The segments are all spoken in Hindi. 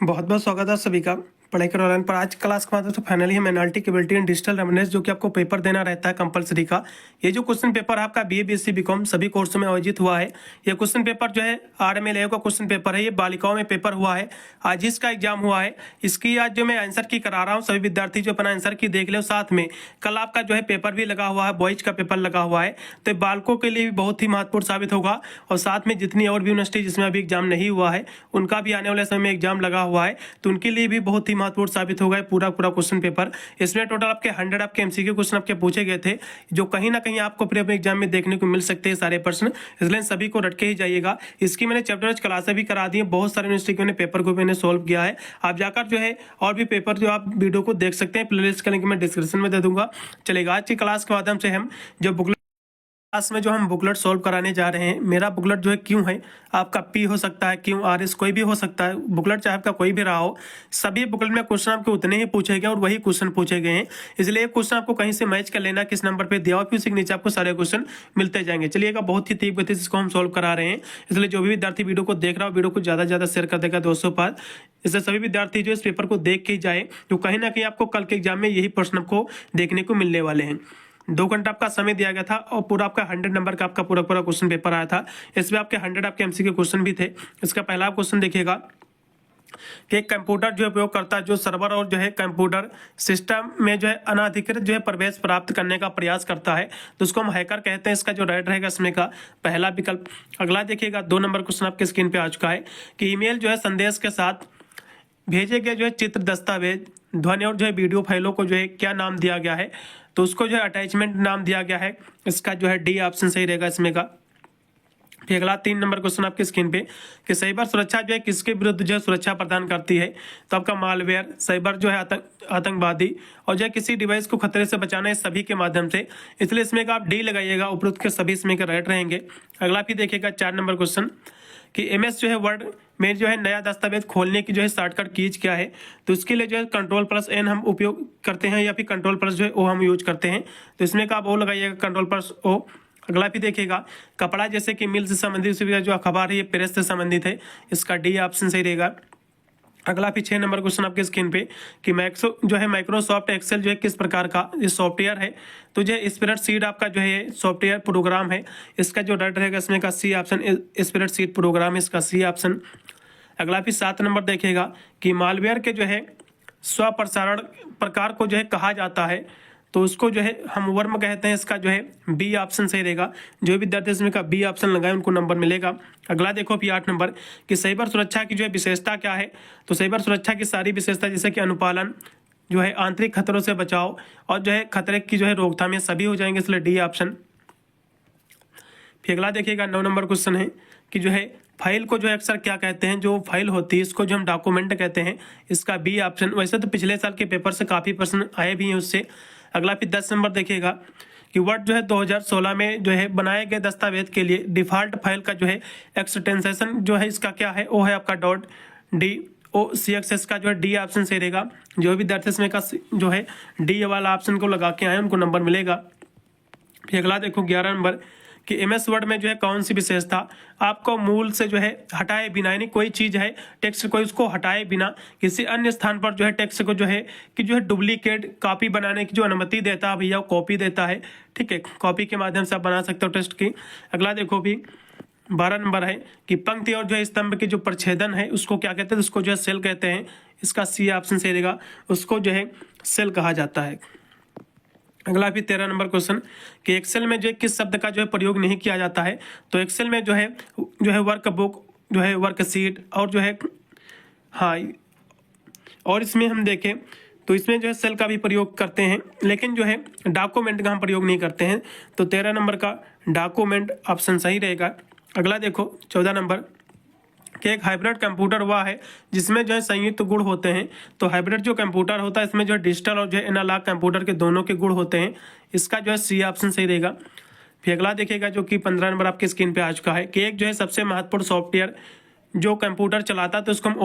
बहुत बहुत स्वागत है सभी का पढ़ाई कर ऑनलाइन पर। आज क्लास के माध्यम से फाइनली हम analytic ability and digital remnants जो कि आपको पेपर देना रहता है कंपलसरी का। ये जो क्वेश्चन पेपर आपका बीए बीएससी बीकॉम सभी कोर्सों में आयोजित हुआ है। ये क्वेश्चन पेपर जो है RMLA का क्वेश्चन पेपर है। ये बालिकाओं में पेपर हुआ है। आज इसका एग्जाम हुआ है। इसकी आज जो मैं आंसर की करा रहा हूँ, सभी विद्यार्थी जो अपना आंसर की देख ले। साथ में कल आपका जो है पेपर भी लगा हुआ है, बॉयज का पेपर लगा हुआ है। तो बालकों के लिए भी बहुत ही महत्वपूर्ण साबित होगा। और साथ में जितनी और भी यूनिवर्सिटी जिसमें अभी एग्जाम नहीं हुआ है, उनका भी आने वाले समय में एग्जाम लगा हुआ है, तो उनके लिए भी बहुत ही महत्वपूर्ण साबित होगा पूरा पूरा क्वेश्चन पेपर। इसमें टोटल आपके 100 आपके MCQ क्वेश्चन आपके पूछे गए थे, जो कहीं ना कहीं आपको प्री एग्जाम में देखने को मिल सकते हैं सारे प्रश्न। इसलिए सभी को रट के ही जाइएगा। इसकी मैंने चैप्टर वाइज क्लासें भी करा दी है। बहुत सारे यूनिवर्सिटी के मैंने पेपर को मैंने सोल्व किया है। आप जाकर जो है और भी पेपर जो आप वीडियो को देख सकते हैं। प्लेलिस्ट का लिंक मैं डिस्क्रिप्शन में दे दूंगा। चलेगा, आज की क्लास के माध्यम से हम जो बुकलेट क्लास में जो हम बुकलेट सॉल्व कराने जा रहे हैं, मेरा बुकलेट जो है क्यों है, आपका P हो सकता है, क्यों RS कोई भी हो सकता है। बुकलेट चाहे आपका कोई भी रहा हो, सभी बुकलेट में क्वेश्चन आपके उतने ही पूछे गए और वही क्वेश्चन पूछे गए हैं। इसलिए एक क्वेश्चन आपको कहीं से मैच कर लेना, किस नंबर पे दिया हुआ, फिर उसी के नीचे आपको सारे क्वेश्चन मिलते जाएंगे। चलिएगा, बहुत ही तीव्र गति से इसको हम सॉल्व करा रहे हैं। इसलिए जो भी विद्यार्थी वीडियो को देख रहा हो, वीडियो को ज़्यादा से ज़्यादा शेयर कर देगा दोस्तों पास। इसलिए सभी विद्यार्थी जो इस पेपर को देख के ही जाए, जो कहीं ना कहीं आपको कल के एग्जाम में यही प्रश्न आपको देखने को मिलने वाले हैं। 2 घंटा आपका समय दिया गया था और पूरा आपका 100 नंबर का आपका पूरा पूरा क्वेश्चन पेपर आया था। इसमें आपके 100 आपके MCQ क्वेश्चन भी थे। इसका पहला क्वेश्चन देखिएगा कि एक कंप्यूटर जो उपयोग करता है, जो सर्वर और जो है कंप्यूटर सिस्टम में जो है अनाधिकृत जो है प्रवेश प्राप्त करने का प्रयास करता है, तो उसको हम हैकर कहते हैं। इसका जो राइट रहेगा इसमें का पहला विकल्प। अगला देखिएगा, 2 नंबर क्वेश्चन आपके स्क्रीन पे आ चुका है कि ईमेल जो है संदेश के साथ भेजे गए जो है चित्र, दस्तावेज, ध्वनि और जो है वीडियो फाइलों को जो है क्या नाम दिया गया है, तो उसको जो है अटैचमेंट नाम दिया गया है। इसका जो है D ऑप्शन सही रहेगा इसमें का। फिर अगला 3 नंबर क्वेश्चन आपके स्क्रीन पे कि साइबर सुरक्षा जो है किसके विरुद्ध जो है सुरक्षा प्रदान करती है, तो आपका मालवेयर, साइबर जो है आतंकवादी और जो है किसी डिवाइस को खतरे से बचाना है, सभी के माध्यम से। इसलिए इसमें का आप D लगाइएगा, उपरोक्त के सभी इसमें के राइट रहेंगे। अगला फिर देखिएगा 4 नंबर क्वेश्चन कि MS जो है वर्ड में जो है नया दस्तावेज खोलने की जो है शॉर्टकट कीज क्या है, तो उसके लिए जो है Ctrl+N हम उपयोग करते हैं या फिर Ctrl+ जो है O हम यूज करते हैं। तो इसमें का आप O लगाइएगा, Ctrl+O। अगला भी देखिएगा, कपड़ा जैसे कि मिल से संबंधित उसी जो अखबार है ये प्रेस से संबंधित है, इसका D ऑप्शन सही रहेगा। अगला फिर 6 नंबर क्वेश्चन आपके स्क्रीन पे कि माइक्रोसॉफ्ट एक्सेल जो है किस प्रकार का ये सॉफ्टवेयर है, तो जो स्प्रेडशीट आपका जो है सॉफ्टवेयर प्रोग्राम है। इसका जो राइट रहेगा इसमें का C ऑप्शन, स्प्रेडशीट प्रोग्राम है, इसका C ऑप्शन। अगला फिर 7 नंबर देखिएगा कि मालवेयर के जो है स्वप्रसारण प्रकार को जो है कहा जाता है, तो उसको जो है हम वर्म कहते हैं। इसका जो है B ऑप्शन सही रहेगा। जो विद्यार्थी इसमें का B ऑप्शन लगाए उनको नंबर मिलेगा। अगला देखो फिर 8 नंबर कि साइबर सुरक्षा की जो है विशेषता क्या है, तो साइबर सुरक्षा की सारी विशेषता जैसे कि अनुपालन, जो है आंतरिक खतरों से बचाव और जो है खतरे की जो है रोकथाम, ये सभी हो जाएंगे, इसलिए D ऑप्शन। फिर अगला देखिएगा 9 नंबर क्वेश्चन है कि जो है फाइल को जो है अक्सर क्या कहते हैं, जो फाइल होती है इसको जो हम डॉक्यूमेंट कहते हैं, इसका B ऑप्शन। वैसे तो पिछले साल के पेपर से काफ़ी प्रश्न आए भी हैं उससे। अगला फिर 10 नंबर देखिएगा कि वर्ड जो है 2016 में जो है बनाए गए दस्तावेज के लिए डिफ़ॉल्ट फाइल का जो है एक्सटेंशन जो है इसका क्या है, वो है आपका .docx का जो है D ऑप्शन सही रहेगा। जो विद्यार्थी इसमें का जो है D वाला ऑप्शन को लगा के आए उनको नंबर मिलेगा। फिर अगला देखो 11 नंबर कि MS वर्ड में जो है कौन सी विशेषता आपको मूल से जो है हटाए बिना, यानी कोई चीज़ है टेक्स्ट को इसको हटाए बिना किसी अन्य स्थान पर जो है टेक्स्ट को जो है डुप्लीकेट कॉपी बनाने की जो अनुमति देता है भैया, वो कॉपी देता है। ठीक है, कॉपी के माध्यम से आप बना सकते हो टेक्स्ट की। अगला देखो भी 12 नंबर है कि पंक्ति और जो है स्तंभ के जो प्रच्छेदन है उसको क्या कहते हैं, उसको जो है सेल कहते हैं। इसका C ऑप्शन सही रहेगा, उसको जो है सेल कहा जाता है। अगला भी 13 नंबर क्वेश्चन कि एक्सेल में जो है किस शब्द का जो है प्रयोग नहीं किया जाता है, तो एक्सेल में जो है वर्कबुक, जो है वर्कशीट और जो है हाँ, और इसमें हम देखें तो इसमें जो है सेल का भी प्रयोग करते हैं, लेकिन जो है डॉक्यूमेंट का हम प्रयोग नहीं करते हैं। तो 13 नंबर का डॉक्यूमेंट ऑप्शन सही रहेगा। अगला देखो 14 नंबर कि एक हाइब्रिड कंप्यूटर हुआ है जिसमें जो है संयुक्त गुण होते हैं। तो हाइब्रिड जो कंप्यूटर होता है इसमें जो है डिजिटल और जो है एनालॉग कंप्यूटर के दोनों के गुण होते हैं। इसका जो है C ऑप्शन सही रहेगा। फिर अगला देखिएगा जो कि 15 नंबर आपके स्क्रीन पे आ चुका है कि एक जो है सबसे महत्वपूर्ण सॉफ्टवेयर जो कंप्यूटर चलाता है, तो उसको हम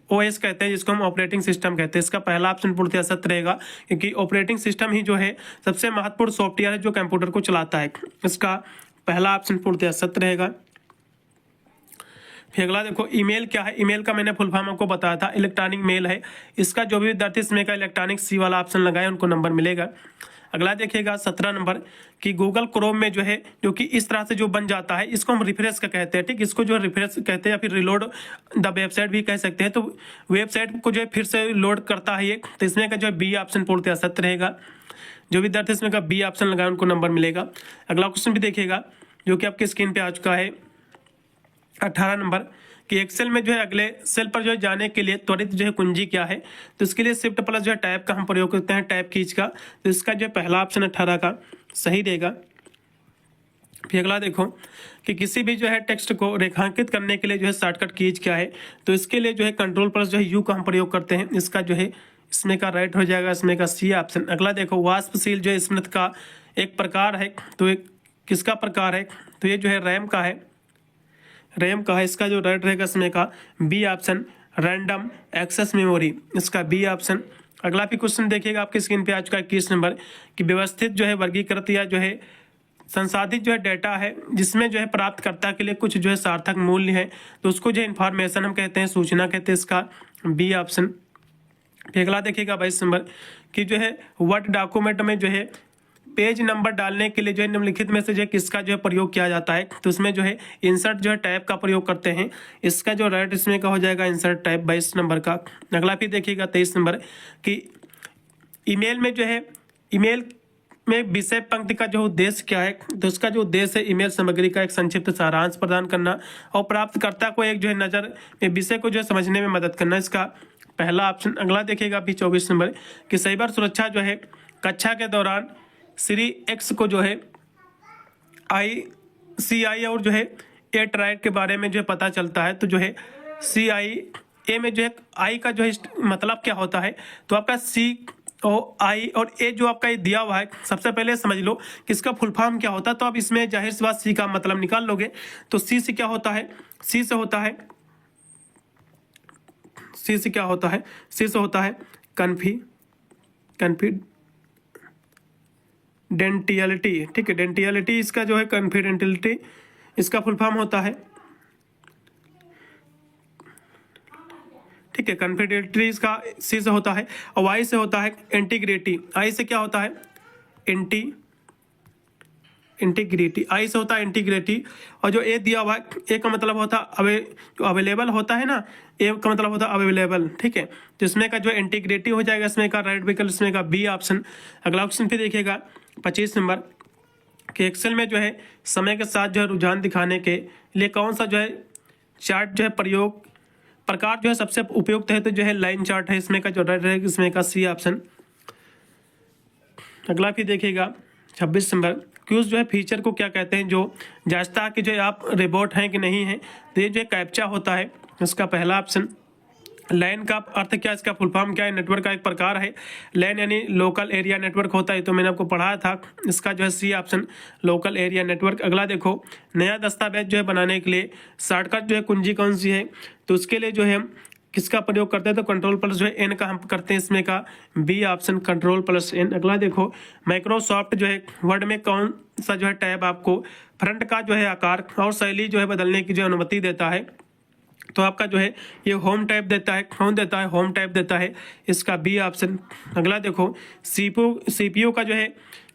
OS कहते हैं, जिसको हम ऑपरेटिंग सिस्टम कहते हैं। इसका पहला ऑप्शन पूर्णतः सत्य रहेगा, क्योंकि ऑपरेटिंग सिस्टम ही जो है सबसे महत्वपूर्ण सॉफ्टवेयर है जो कंप्यूटर को चलाता है। इसका पहला ऑप्शन पूर्णतः सत्य रहेगा। फिर अगला देखो ईमेल क्या है। ईमेल का मैंने फुल फॉर्म आपको बताया था, इलेक्ट्रॉनिक मेल है। इसका जो भी विद्यार्थी इसमें का इलेक्ट्रॉनिक सी वाला ऑप्शन लगाए उनको नंबर मिलेगा। अगला देखिएगा 17 नंबर कि गूगल क्रोम में जो है जो कि इस तरह से जो बन जाता है इसको हम रिफ्रेश का कहते हैं। ठीक, इसको जो रिफ्रेश कहते हैं या फिर रिलोड द वेबसाइट भी कह सकते हैं। तो वेबसाइट को जो है फिर से लोड करता है ये, तो इसमें का जो है बी ऑप्शन पूर्णतः सत्य रहेगा। जो विद्यार्थी इसमें का बी ऑप्शन लगाए उनको नंबर मिलेगा। अगला क्वेश्चन भी देखिएगा जो कि आपकी स्क्रीन पे आ चुका है 18 नंबर कि एक्सेल में जो है अगले सेल पर जो है जाने के लिए त्वरित जो है कुंजी क्या है। तो इसके लिए शिफ्ट प्लस जो है टैब का हम प्रयोग करते हैं, टैब कीज का। तो इसका जो है पहला ऑप्शन 18 का सही रहेगा। फिर अगला देखो कि किसी भी जो है टेक्स्ट को रेखांकित करने के लिए जो है शॉर्टकट कीज क्या है। तो इसके लिए जो है कंट्रोल प्लस जो है यू का हम प्रयोग करते हैं। इसका जो है इसमें का राइट हो जाएगा, इसमें का सी ऑप्शन। अगला देखो वाष्पशील जो है स्मृति का एक प्रकार है। तो एक किसका प्रकार है, तो ये जो है रैम का है, रैम का है। इसका जो राइट रहेगा इसमें का B option, random access memory, इसका बी ऑप्शन। अगला भी क्वेश्चन देखिएगा आपकी स्क्रीन पे आ चुका है 21 नंबर कि व्यवस्थित जो है वर्गीकृत या जो है संसाधित जो है डेटा है जिसमें जो है प्राप्तकर्ता के लिए कुछ जो है सार्थक मूल्य है। तो उसको जो इन्फॉर्मेशन हम कहते हैं, सूचना कहते हैं, इसका बी ऑप्शन। फिर अगला देखिएगा 22 नंबर कि जो है वर्ड डॉक्यूमेंट में जो है पेज नंबर डालने के लिए जो है निम्नलिखित में से जो है किसका जो है प्रयोग किया जाता है। तो उसमें जो है इंसर्ट जो है टैब का प्रयोग करते हैं। इसका जो राइट इसमें का हो जाएगा इंसर्ट टैब 22 नंबर का। अगला फिर देखिएगा 23 नंबर कि ईमेल में जो है ईमेल में विषय पंक्ति का जो उद्देश्य क्या है। तो उसका जो उद्देश्य है ईमेल सामग्री का एक संक्षिप्त सारांश प्रदान करना और प्राप्तकर्ता को एक जो है नजर में विषय को जो है समझने में मदद करना, इसका पहला ऑप्शन। अगला देखिएगा अभी 24 नंबर कि साइबर सुरक्षा जो है कक्षा के दौरान श्री एक्स को जो है ICI और जो है एट राइट के बारे में जो है पता चलता है। तो जो है CIA में जो है आई का जो है मतलब क्या होता है। तो आपका COI और ए जो आपका ये दिया हुआ है, सबसे पहले समझ लो कि इसका फुल फॉर्म क्या होता है। तो आप इसमें जाहिर सी बात सी का मतलब निकाल लोगे। तो सी से क्या होता है, सी से होता है, सी से क्या होता है, सी से होता है कॉन्फिडेंटियलिटी। ठीक है, डेंटियलिटी इसका जो है कॉन्फिडेंटियलिटी इसका फुल फॉर्म होता है। ठीक है, कॉन्फिडेंटियलिटी इसका सी से होता है और वाई से होता है इंटीग्रिटी। आई से क्या होता है, इंटीग्रिटी, आई से होता है इंटीग्रिटी। और जो ए दिया हुआ है, ए का मतलब होता है जो अवेलेबल होता है ना, ए का मतलब होता है अवेलेबल। ठीक है, तो इसमें का जो इंटीग्रिटी हो जाएगा इसमें का राइट विकल्प, इसमें का बी ऑप्शन। अगला ऑप्शन फिर देखिएगा 25 नंबर कि एक्सेल में जो है समय के साथ जो है रुझान दिखाने के लिए कौन सा जो है चार्ट जो है प्रकार जो है सबसे उपयुक्त है। तो जो है लाइन चार्ट है, इसमें का जो राइट रहेगा इसमें का सी ऑप्शन। अगला फिर देखिएगा 26 नंबर क्यूज जो है फीचर को क्या कहते हैं, जो जांचता है कि जो आप रोबोट हैं कि नहीं है। तो ये जो है कैप्चा होता है, इसका पहला ऑप्शन। लैन का अर्थ क्या, इसका फुल फॉर्म क्या है, नेटवर्क का एक प्रकार है। लैन यानी लोकल एरिया नेटवर्क होता है, तो मैंने आपको पढ़ाया था। इसका जो है C option, local area network. अगला देखो नया दस्तावेज जो है बनाने के लिए शॉर्टकट जो है कुंजी कौन सी है। तो उसके लिए जो है हम किसका प्रयोग करते हैं, तो कंट्रोल प्लस जो है एन का हम करते हैं, इसमें का B option control plus N. अगला देखो माइक्रोसॉफ्ट जो है वर्ड में कौन सा जो है टैब आपको फ्रंट का जो है आकार और शैली जो है बदलने की जो अनुमति देता है। तो आपका जो है ये होम टैब देता है, कौन देता है, होम टैब देता है, इसका बी ऑप्शन। अगला देखो सीपीयू का जो है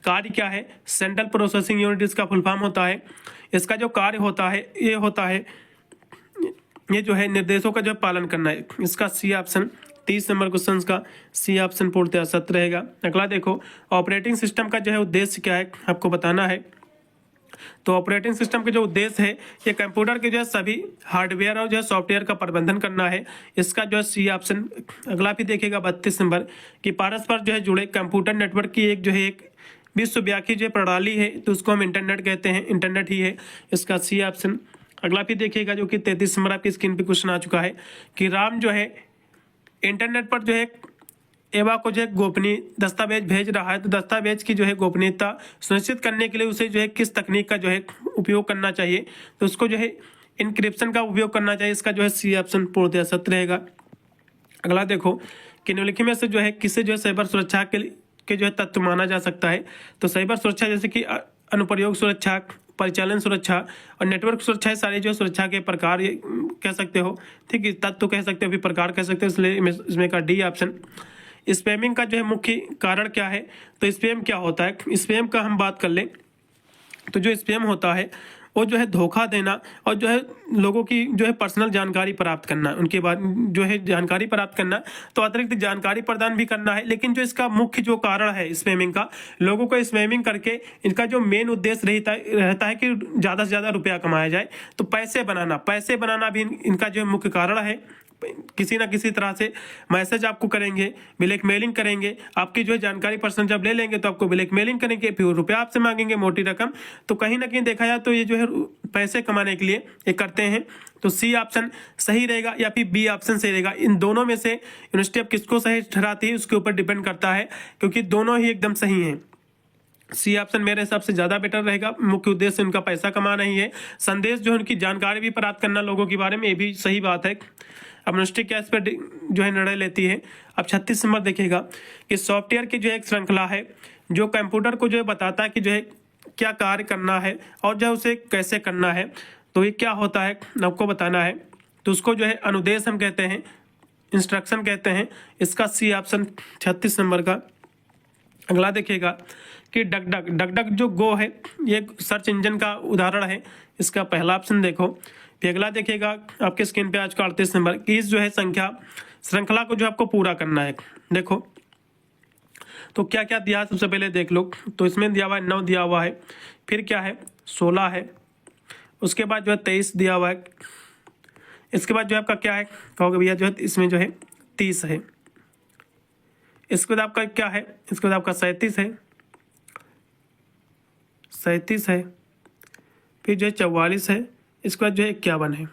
कार्य क्या है, सेंट्रल प्रोसेसिंग यूनिट इसका फुल फॉर्म होता है। इसका जो कार्य होता है ये होता है, ये जो है निर्देशों का जो है पालन करना है, इसका सी ऑप्शन। 30 नंबर क्वेश्चन का सी ऑप्शन पूर्णतः सत्य रहेगा। अगला देखो ऑपरेटिंग सिस्टम का जो है उद्देश्य क्या है आपको बताना है। तो ऑपरेटिंग सिस्टम के जो उद्देश्य है ये कंप्यूटर के जो है सभी हार्डवेयर और जो है सॉफ्टवेयर का प्रबंधन करना है, इसका जो है सी ऑप्शन। अगला भी देखिएगा 32 नंबर कि परस्पर जो है जुड़े कंप्यूटर नेटवर्क की एक जो है एक विश्वव्यापी जो प्रणाली है, तो उसको हम इंटरनेट कहते हैं, इंटरनेट ही है, इसका सी ऑप्शन। अगला भी देखिएगा जो कि 33 नंबर आपकी स्क्रीन पे क्वेश्चन आ चुका है कि राम जो है इंटरनेट पर जो है एवा को जो है गोपनीय दस्तावेज भेज रहा है। तो दस्तावेज की जो है गोपनीयता सुनिश्चित करने के लिए उसे जो है किस तकनीक का जो है उपयोग करना चाहिए। तो उसको जो है इनक्रिप्शन का उपयोग करना चाहिए, इसका जो है सी ऑप्शन पूर्णतः सत्य रहेगा। अगला देखो कि निम्नलिखित में से जो है किसे जो है साइबर सुरक्षा के जो है तत्व माना जा सकता है। तो साइबर सुरक्षा जैसे कि अनुप्रयोग सुरक्षा, परिचालन सुरक्षा और नेटवर्क सुरक्षा, सारी जो सुरक्षा के प्रकार ये कह सकते हो, ठीक है, तत्व कह सकते हो, फिर प्रकार कह सकते हो, इसलिए इसमें का डी ऑप्शन। स्पैमिंग का जो है मुख्य कारण क्या है, तो स्पैम क्या होता है, स्पैम का हम बात कर लें तो जो स्पैम होता है वो जो है धोखा देना और जो है लोगों की जो है पर्सनल जानकारी प्राप्त करना, उनके बाद जो है जानकारी प्राप्त करना, तो अतिरिक्त जानकारी प्रदान भी करना है। लेकिन जो इसका मुख्य जो कारण है स्पैमिंग का, लोगों को स्पैमिंग करके इनका जो मेन उद्देश्य रहता है कि ज़्यादा से ज़्यादा रुपया कमाया जाए, तो पैसे बनाना भी इनका जो मुख्य कारण है। किसी ना किसी तरह से मैसेज आपको करेंगे, ब्लैकमेलिंग करेंगे, आपकी जो है जानकारी पर्सन जब ले लेंगे तो आपको ब्लैकमेलिंग करेंगे, फिर रुपया आपसे मांगेंगे मोटी रकम। तो कहीं ना कहीं देखा जाए तो ये जो है पैसे कमाने के लिए ये करते हैं। तो सी ऑप्शन सही रहेगा या फिर बी ऑप्शन सही रहेगा। इन दोनों में से यूनिवर्सिटी अब किसको सही ठहराती है उसके ऊपर डिपेंड करता है, क्योंकि दोनों ही एकदम सही हैं। सी ऑप्शन मेरे हिसाब से ज़्यादा बेटर रहेगा। मुख्य उद्देश्य उनका पैसा कमाना ही है, संदेश जो है उनकी जानकारी भी प्राप्त करना लोगों के बारे में, ये भी सही बात है। अब यूनिवर्सिटी क्या इस पर जो है निर्णय लेती है। अब 36 नंबर देखिएगा कि सॉफ्टवेयर की जो एक श्रृंखला है जो कंप्यूटर को जो है बताता है कि जो है क्या कार्य करना है और जो है उसे कैसे करना है, तो ये क्या होता है आपको बताना है। तो उसको जो है अनुदेश हम कहते हैं, इंस्ट्रक्शन कहते हैं। इसका सी ऑप्शन 36 नंबर का। अगला देखिएगा कि डक जो गो है ये सर्च इंजन का उदाहरण है, इसका पहला ऑप्शन देखो। फिर अगला देखिएगा आपके स्क्रीन पे आज का 38 नंबर की इस जो है संख्या श्रृंखला को जो आपको पूरा करना है। देखो तो क्या क्या दिया है, सबसे पहले देख लो। तो इसमें दिया हुआ है 9 दिया हुआ है, फिर क्या है 16 है, उसके बाद जो है 23 दिया हुआ है, इसके बाद जो आपका क्या है कहोगे भैया जो है इसमें जो है 30 है, इसके बाद आपका क्या है, इसके बाद आपका 37 है, 37 है, फिर जो है 44 है, इसके बाद जो है 51 है।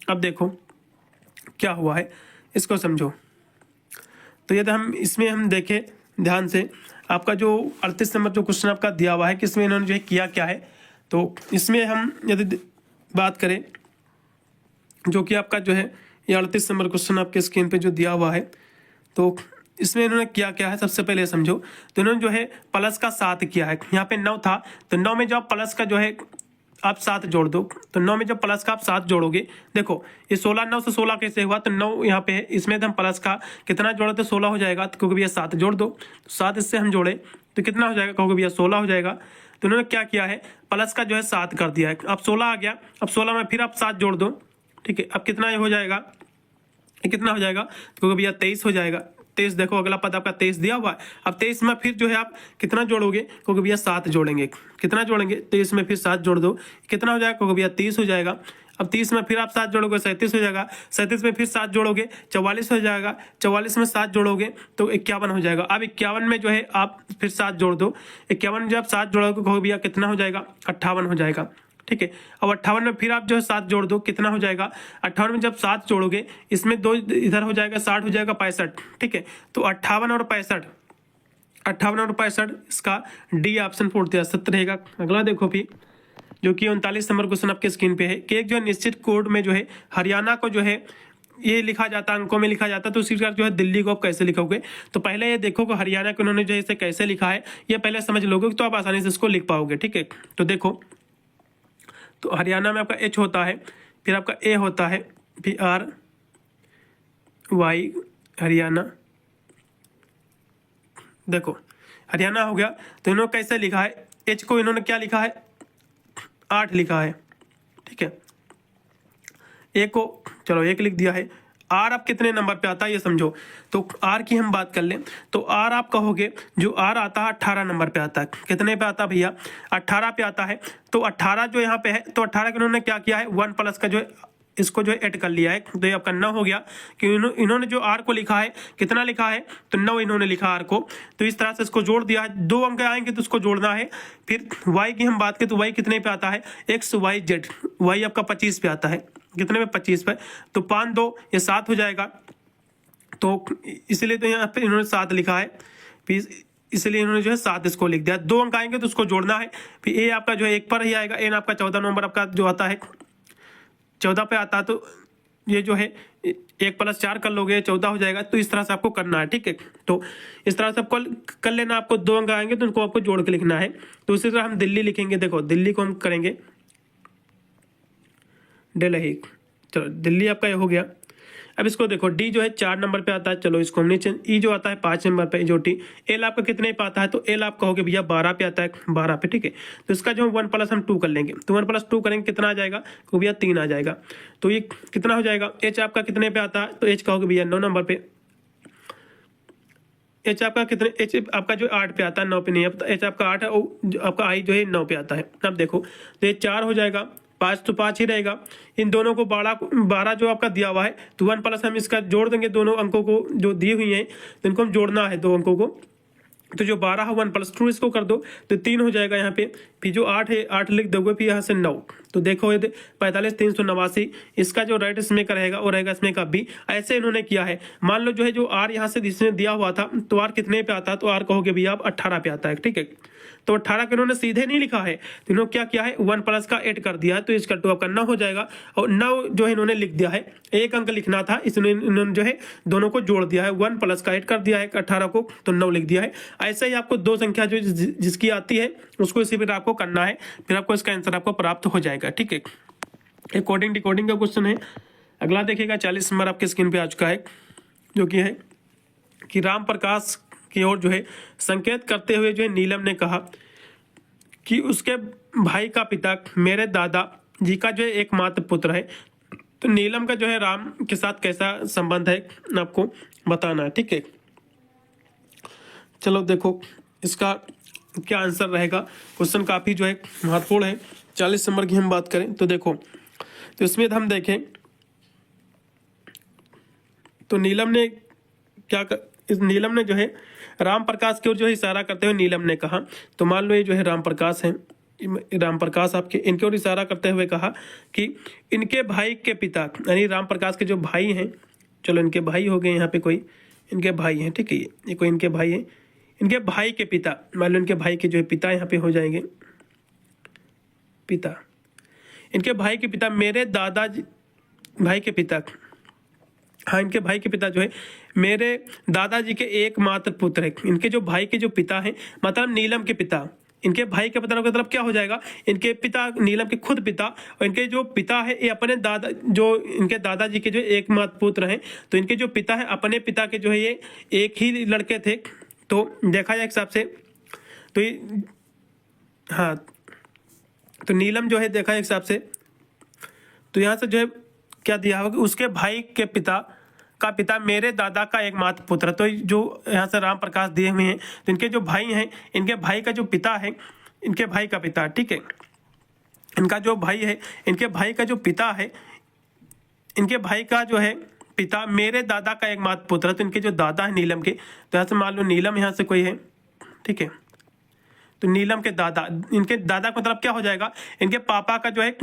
अब देखो क्या हुआ है, इसको समझो। तो यदि हम इसमें हम देखें ध्यान से, आपका जो 38 नंबर जो क्वेश्चन आपका दिया हुआ है कि इसमें इन्होंने जो है किया क्या है, तो इसमें हम यदि बात करें जो कि आपका जो है ये 38 नंबर क्वेश्चन आपके स्क्रीन पे जो दिया हुआ है, तो इसमें इन्होंने किया क्या है सबसे पहले समझो। तो इन्होंने जो है प्लस का 7 किया है, यहाँ पे 9 था, तो 9 में जो आप प्लस का जो है आप 7 जोड़ दो, तो 9 में जब प्लस का आप 7 जोड़ोगे, देखो ये 16 9 से 16 कैसे हुआ, तो 9 यहाँ पे है, इसमें हम प्लस का कितना जोड़े तो 16 हो जाएगा, तो क्योंकि भैया 7 जोड़ दो, 7 इससे हम जोड़े तो कितना हो जाएगा, कहोगे भैया 16 हो जाएगा। तो इन्होंने क्या किया है प्लस का जो है 7 कर दिया है, अब 16 आ गया, अब 16 में फिर आप 7 जोड़ दो, ठीक है, अब कितना हो जाएगा, कितना हो जाएगा, क्योंकि भैया 23 हो जाएगा। 23 देखो अगला पद आपका 23 दिया हुआ है, अब 23 में फिर जो है आप कितना जोड़ोगे, क्योंकि भैया 7 जोड़ेंगे, कितना जोड़ेंगे 23 में फिर 7 जोड़ दो, कितना हो जाएगा, क्योंकि भैया 30 हो जाएगा। अब 30 में फिर आप 7 जोड़ोगे 37 हो जाएगा, 37 में फिर 7 जोड़ोगे 44 हो जाएगा, 44 में 7 जोड़ोगे तो 51 हो जाएगा। अब 51 में जो है आप फिर 7 जोड़ दो, 51 में जब 7 जोड़ोगे कहोगे भैया कितना हो जाएगा, 58 हो जाएगा, ठीक है। अब 58 में फिर आप जो है 7 जोड़ दो, कितना हो जाएगा, 58 में जब 7 जोड़ोगे इसमें 2 इधर हो जाएगा, 60 हो जाएगा 65, ठीक है। तो 58 और 65, 58 और 65 इसका डी ऑप्शन पूर्णतः सत्य रहेगा। अगला देखो भी जो कि 39 नंबर क्वेश्चन आपके स्क्रीन पे है कि एक जो है निश्चित कोड में जो है हरियाणा को जो है ये लिखा जाता है, अंकों में लिखा जाता है, तो उसी प्रकार जो है दिल्ली को आप कैसे लिखोगे। तो पहले ये देखो कि हरियाणा को उन्होंने जो है इसे कैसे लिखा है, ये पहले समझ लोगे तो आप आसानी से इसको लिख पाओगे, ठीक है। तो देखो तो हरियाणा में आपका एच होता है, फिर आपका ए होता है, फिर आर वाई हरियाणा, देखो हरियाणा हो गया। तो इन्होंने कैसे लिखा है, एच को इन्होंने क्या लिखा है 8 लिखा है, ठीक है। ए को चलो 1 लिख दिया है, आर आप कितने नंबर पे आता है ये समझो। तो आर की हम बात कर लें तो आर आप कहोगे जो आर आता है 18 नंबर पे आता है, कितने पे आता है भैया 18 पे आता है। तो 18 जो यहाँ पे है, तो 18 के उन्होंने क्या किया है 1 प्लस का जो है इसको जो है ऐड कर लिया है, तो ये आपका 9 हो गया कि इन्होंने जो आर को लिखा है कितना लिखा है, तो 9 इन्होंने लिखा आर को, तो इस तरह से इसको जोड़ दिया है। 2 अंक आएंगे तो उसको जोड़ना है। फिर वाई की हम बात करें तो वाई कितने पे आता है एक्स वाई जेड, वाई आपका 25 पे आता है, कितने में 25 पे, तो 5 2 ये 7 हो जाएगा। तो इसलिए तो यहाँ पे इन्होंने 7 लिखा है, फिर इसलिए इन्होंने जो है 7 इसको लिख दिया। 2 अंक आएंगे तो उसको जोड़ना है। फिर ए आपका जो है 1 पर ही आएगा, एन आपका 14 नंबर आपका जो आता है 14 पे आता है, तो ये जो है 1 + 4 कर लोगे 14 हो जाएगा। तो इस तरह से आपको करना है, ठीक है। तो इस तरह से आपको कर लेना, आपको 2 अंक आएंगे तो उनको आपको जोड़ के लिखना है। तो उसी तरह हम दिल्ली लिखेंगे। देखो दिल्ली को हम करेंगे दिल्ली, चलो दिल्ली आपका ये हो गया। अब इसको देखो डी जो है 4 नंबर पे आता है, चलो इसको हम नीचे, ई जो आता है 5 नंबर पे जो टी, एल आपका कितने पे आता है, तो एल आपका हो गया भैया 12 पे आता है, 12 पे, ठीक है। तो इसका जो 1 + हम 2 कर लेंगे, तो 1 + 2 करेंगे कितना आ जाएगा, तो भैया 3 आ जाएगा। तो ये कितना हो जाएगा, एच आपका कितने पे आता है, तो एच का होगा भैया 9 नंबर पे। एच आपका कितने, एच आपका जो 8 पे आता है, 9 पे नहीं है, एच आपका 8 है और आपका आई जो है 9 पे आता है। अब देखो तो ये 4 हो जाएगा, 5 तो 5 ही रहेगा। इन दोनों को 12 जो आपका दिया हुआ है, तो 1 + हम इसका जोड़ देंगे, दोनों अंकों को जो दी हुई हैं तो इनको हम जोड़ना है, 2 अंकों को। तो जो 12 है 1 + 2 इसको कर दो तो 3 हो जाएगा यहाँ पे। फिर जो 8 है 8 लिख दोगे, फिर यहाँ से 9, तो देखो 45 389। इसका जो राइट इसमें का रहेगा वो रहेगा इसमें का बी। ऐसे इन्होंने किया है। मान लो जो है जो आर यहाँ से इसने दिया हुआ था, तो आर कितने पे आता है, तो आर कहोगे भैया आप 18 पे आता है, ठीक है। तो 18 के इन्होंने सीधे नहीं लिखा है, तो इन्होंने क्या किया है 1 + का 8 कर दिया है, तो इसका 2 आपका 9 हो जाएगा। और 9 जो है इन्होंने लिख दिया है, 1 अंक लिखना था, इसने इन्होंने जो है दोनों को जोड़ दिया है, 1 + का 8 कर दिया है 18 को, तो 9 लिख दिया है। ऐसे ही आपको 2 संख्या जो जिसकी आती है उसको इसी पर आपको करना है, फिर आपको इसका आंसर आपको प्राप्त हो जाएगा, ठीक है। एक कोडिंग डिकोडिंग का क्वेश्चन है। अगला देखिएगा 40 नंबर आपके स्क्रीन पे आ चुका है, जो कि है कि राम प्रकाश की ओर जो है संकेत करते हुए जो है नीलम ने कहा कि उसके भाई का पिता मेरे दादा जी का जो है एकमात्र पुत्र है। तो नीलम का जो है राम के साथ कैसा संबंध है आपको बताना है, ठीक है। चलो देखो इसका क्या आंसर रहेगा। क्वेश्चन काफी जो है महत्वपूर्ण है। 40 नंबर की हम बात करें तो देखो, तो इसमें हम देखें तो नीलम ने इस नीलम ने जो है राम प्रकाश की ओर जो है इशारा करते हुए नीलम ने कहा, तो मान लो ये जो है राम प्रकाश है, राम प्रकाश आपके इनकी ओर इशारा करते हुए कहा कि इनके भाई के पिता, यानी राम प्रकाश के जो भाई हैं, चलो इनके भाई हो गए यहाँ पे, कोई इनके भाई हैं, ठीक है, ये कोई इनके भाई हैं, इनके भाई के पिता, मान लो इनके भाई के जो है पिता यहाँ पे हो जाएंगे पिता, इनके भाई के पिता मेरे दादाजी भाई के पिता, हाँ इनके भाई के पिता जो है मेरे दादाजी के एकमात्र पुत्र है। इनके जो भाई के जो पिता हैं, मतलब नीलम के पिता, इनके भाई के पिता का मतलब क्या हो जाएगा, इनके पिता नीलम के खुद पिता, और इनके जो पिता है ये अपने दादा, जो इनके दादाजी के जो एकमात्र पुत्र हैं, तो इनके जो पिता है अपने पिता के जो है ये एक ही लड़के थे। तो देखा जाए हिसाब से तो ये, हाँ तो नीलम जो है देखा हिसाब से, तो यहाँ से जो है क्या दिया होगा कि उसके भाई के पिता का पिता मेरे दादा का एकमात्र पुत्र। तो जो यहाँ से राम प्रकाश दिए हुए हैं, तो इनके जो भाई हैं, इनके भाई का जो पिता है, इनके भाई का पिता, ठीक है, इनका जो भाई है, इनके भाई का जो पिता है, इनके भाई का जो है पिता मेरे दादा का एकमात्र पुत्र। तो इनके जो दादा है नीलम के, तो यहाँ से मान लो नीलम यहाँ से कोई है, ठीक है, तो नीलम के दादा, इनके दादा का मतलब क्या हो जाएगा, इनके पापा का जो है,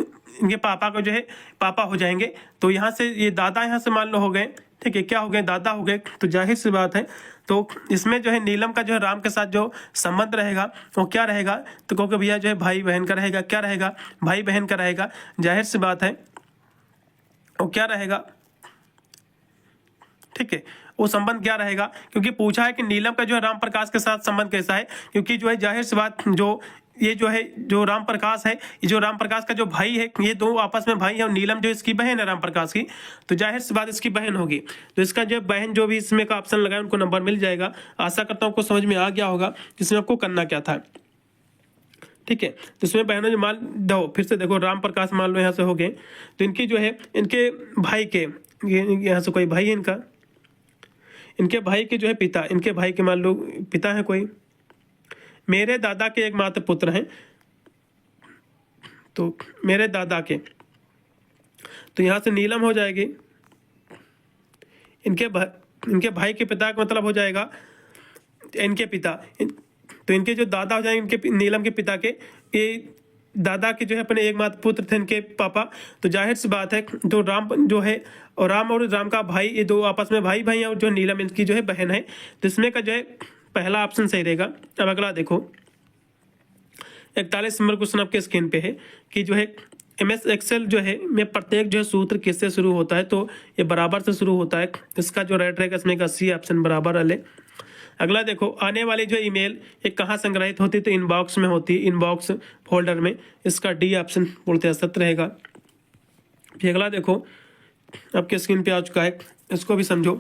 इनके पापा का जो है पापा हो जाएंगे। तो यहाँ से ये दादा यहाँ से मान लो हो गए, ठीक है, क्या हो गए, दादा हो गए। तो जाहिर सी बात है, तो इसमें जो है नीलम का जो है राम के साथ जो संबंध रहेगा वो क्या रहेगा, तो क्योंकि भैया जो है भाई बहन का रहेगा, क्या रहेगा, भाई बहन का रहेगा। जाहिर सी बात है वो क्या रहेगा, ठीक है, वो संबंध क्या रहेगा, क्योंकि पूछा है कि नीलम का जो है राम प्रकाश के साथ संबंध कैसा है, क्योंकि जो है जाहिर सी बात जो ये जो है जो राम प्रकाश है, ये जो राम प्रकाश का जो भाई है, ये दो आपस में भाई है, और नीलम जो इसकी बहन है राम प्रकाश की, तो जाहिर सी बात इसकी बहन होगी। तो इसका जो बहन जो भी इसमें का ऑप्शन लगाए उनको नंबर मिल जाएगा। आशा करता हूँ आपको समझ में आ गया होगा इसमें आपको करना क्या था, ठीक है। तो इसमें बहनों जो मान दो, फिर से देखो राम प्रकाश मान लो यहाँ से हो गए, तो इनकी जो है इनके भाई के, यहाँ से कोई भाई है इनका, इनके भाई के जो है पिता, इनके भाई के मान लो पिता है कोई, मेरे दादा के एकमात्र पुत्र हैं, तो मेरे दादा के, तो यहाँ से नीलम हो जाएगी, इनके भाई के पिता का मतलब हो जाएगा इनके पिता, तो इनके जो दादा हो जाएंगे इनके नीलम के पिता के, ये दादा के जो है अपने एकमात्र पुत्र थे इनके पापा। तो जाहिर सी बात है जो राम जो है और राम का भाई, ये दो आपस में भाई भाई हैं, और जो नीलम इनकी जो है बहन है। तो इसमें का जो है पहला ऑप्शन सही रहेगा। अब अगला देखो 41 नंबर क्वेश्चन आपके स्क्रीन पे है कि जो है MS एक्सेल जो है में प्रत्येक जो है सूत्र किससे शुरू होता है, तो ये बराबर से शुरू होता है। इसका जो राइट रहेगा इसमें का सी ऑप्शन बराबर वाले। अगला देखो, आने वाली जो ईमेल ये कहाँ संग्रहित होती है, तो इनबॉक्स में होती है, इनबॉक्स फोल्डर में। इसका डी ऑप्शन पूर्णतः सत्य रहेगा। फिर अगला देखो, आपके स्क्रीन पे आ चुका है, इसको भी समझो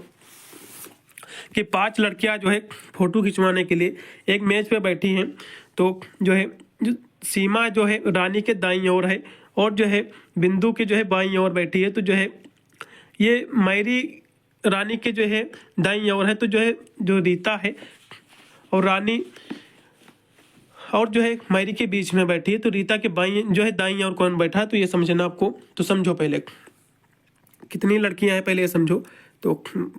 कि 5 लड़कियां जो है फोटो खिंचवाने के लिए एक मेज पे बैठी हैं। तो जो है जो सीमा जो है रानी के दाईं ओर है और जो है बिंदु के जो है बाईं ओर बैठी है। तो जो है ये मैरी रानी के जो है दाईं ओर है, तो जो है जो रीता है और रानी और जो है मैरी के बीच में बैठी है। तो रीता के बाईं जो है दाईं ओर कौन बैठा है, तो ये समझना आपको। तो समझो पहले कितनी लड़कियां हैं, पहले ये समझो। तो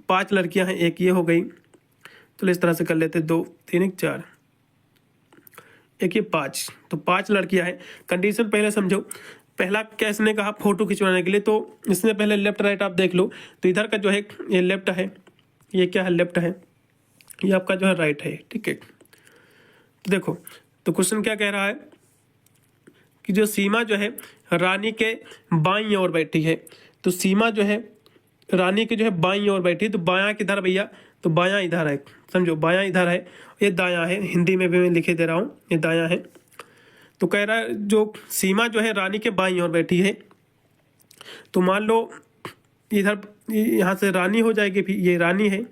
5 लड़कियां हैं, एक ये हो गई, तो इस तरह से कर लेते 2 3 1 4, एक ये 5, तो 5 लड़कियां हैं। कंडीशन पहले समझो। पहला क्या इसने कहा, फोटो खिंचवाने के लिए, तो इसने पहले लेफ्ट राइट आप देख लो। तो इधर का जो है ये लेफ्ट है, ये क्या है लेफ्ट है, ये आपका जो है राइट है, ठीक है। तो देखो, तो क्वेश्चन क्या कह रहा है कि जो सीमा जो है रानी के बाईं ओर बैठी है। तो सीमा जो है रानी के जो है बाईं ओर बैठी है। तो बायां किधर भैया, तो बायां इधर है, समझो बायां इधर है, ये दायां है। हिंदी में भी मैं लिखे दे रहा हूँ, ये दायां है। तो कह रहा है जो सीमा जो है रानी के बाईं ओर बैठी है। तो मान लो इधर यहाँ से रानी हो जाएगी, फिर ये रानी है,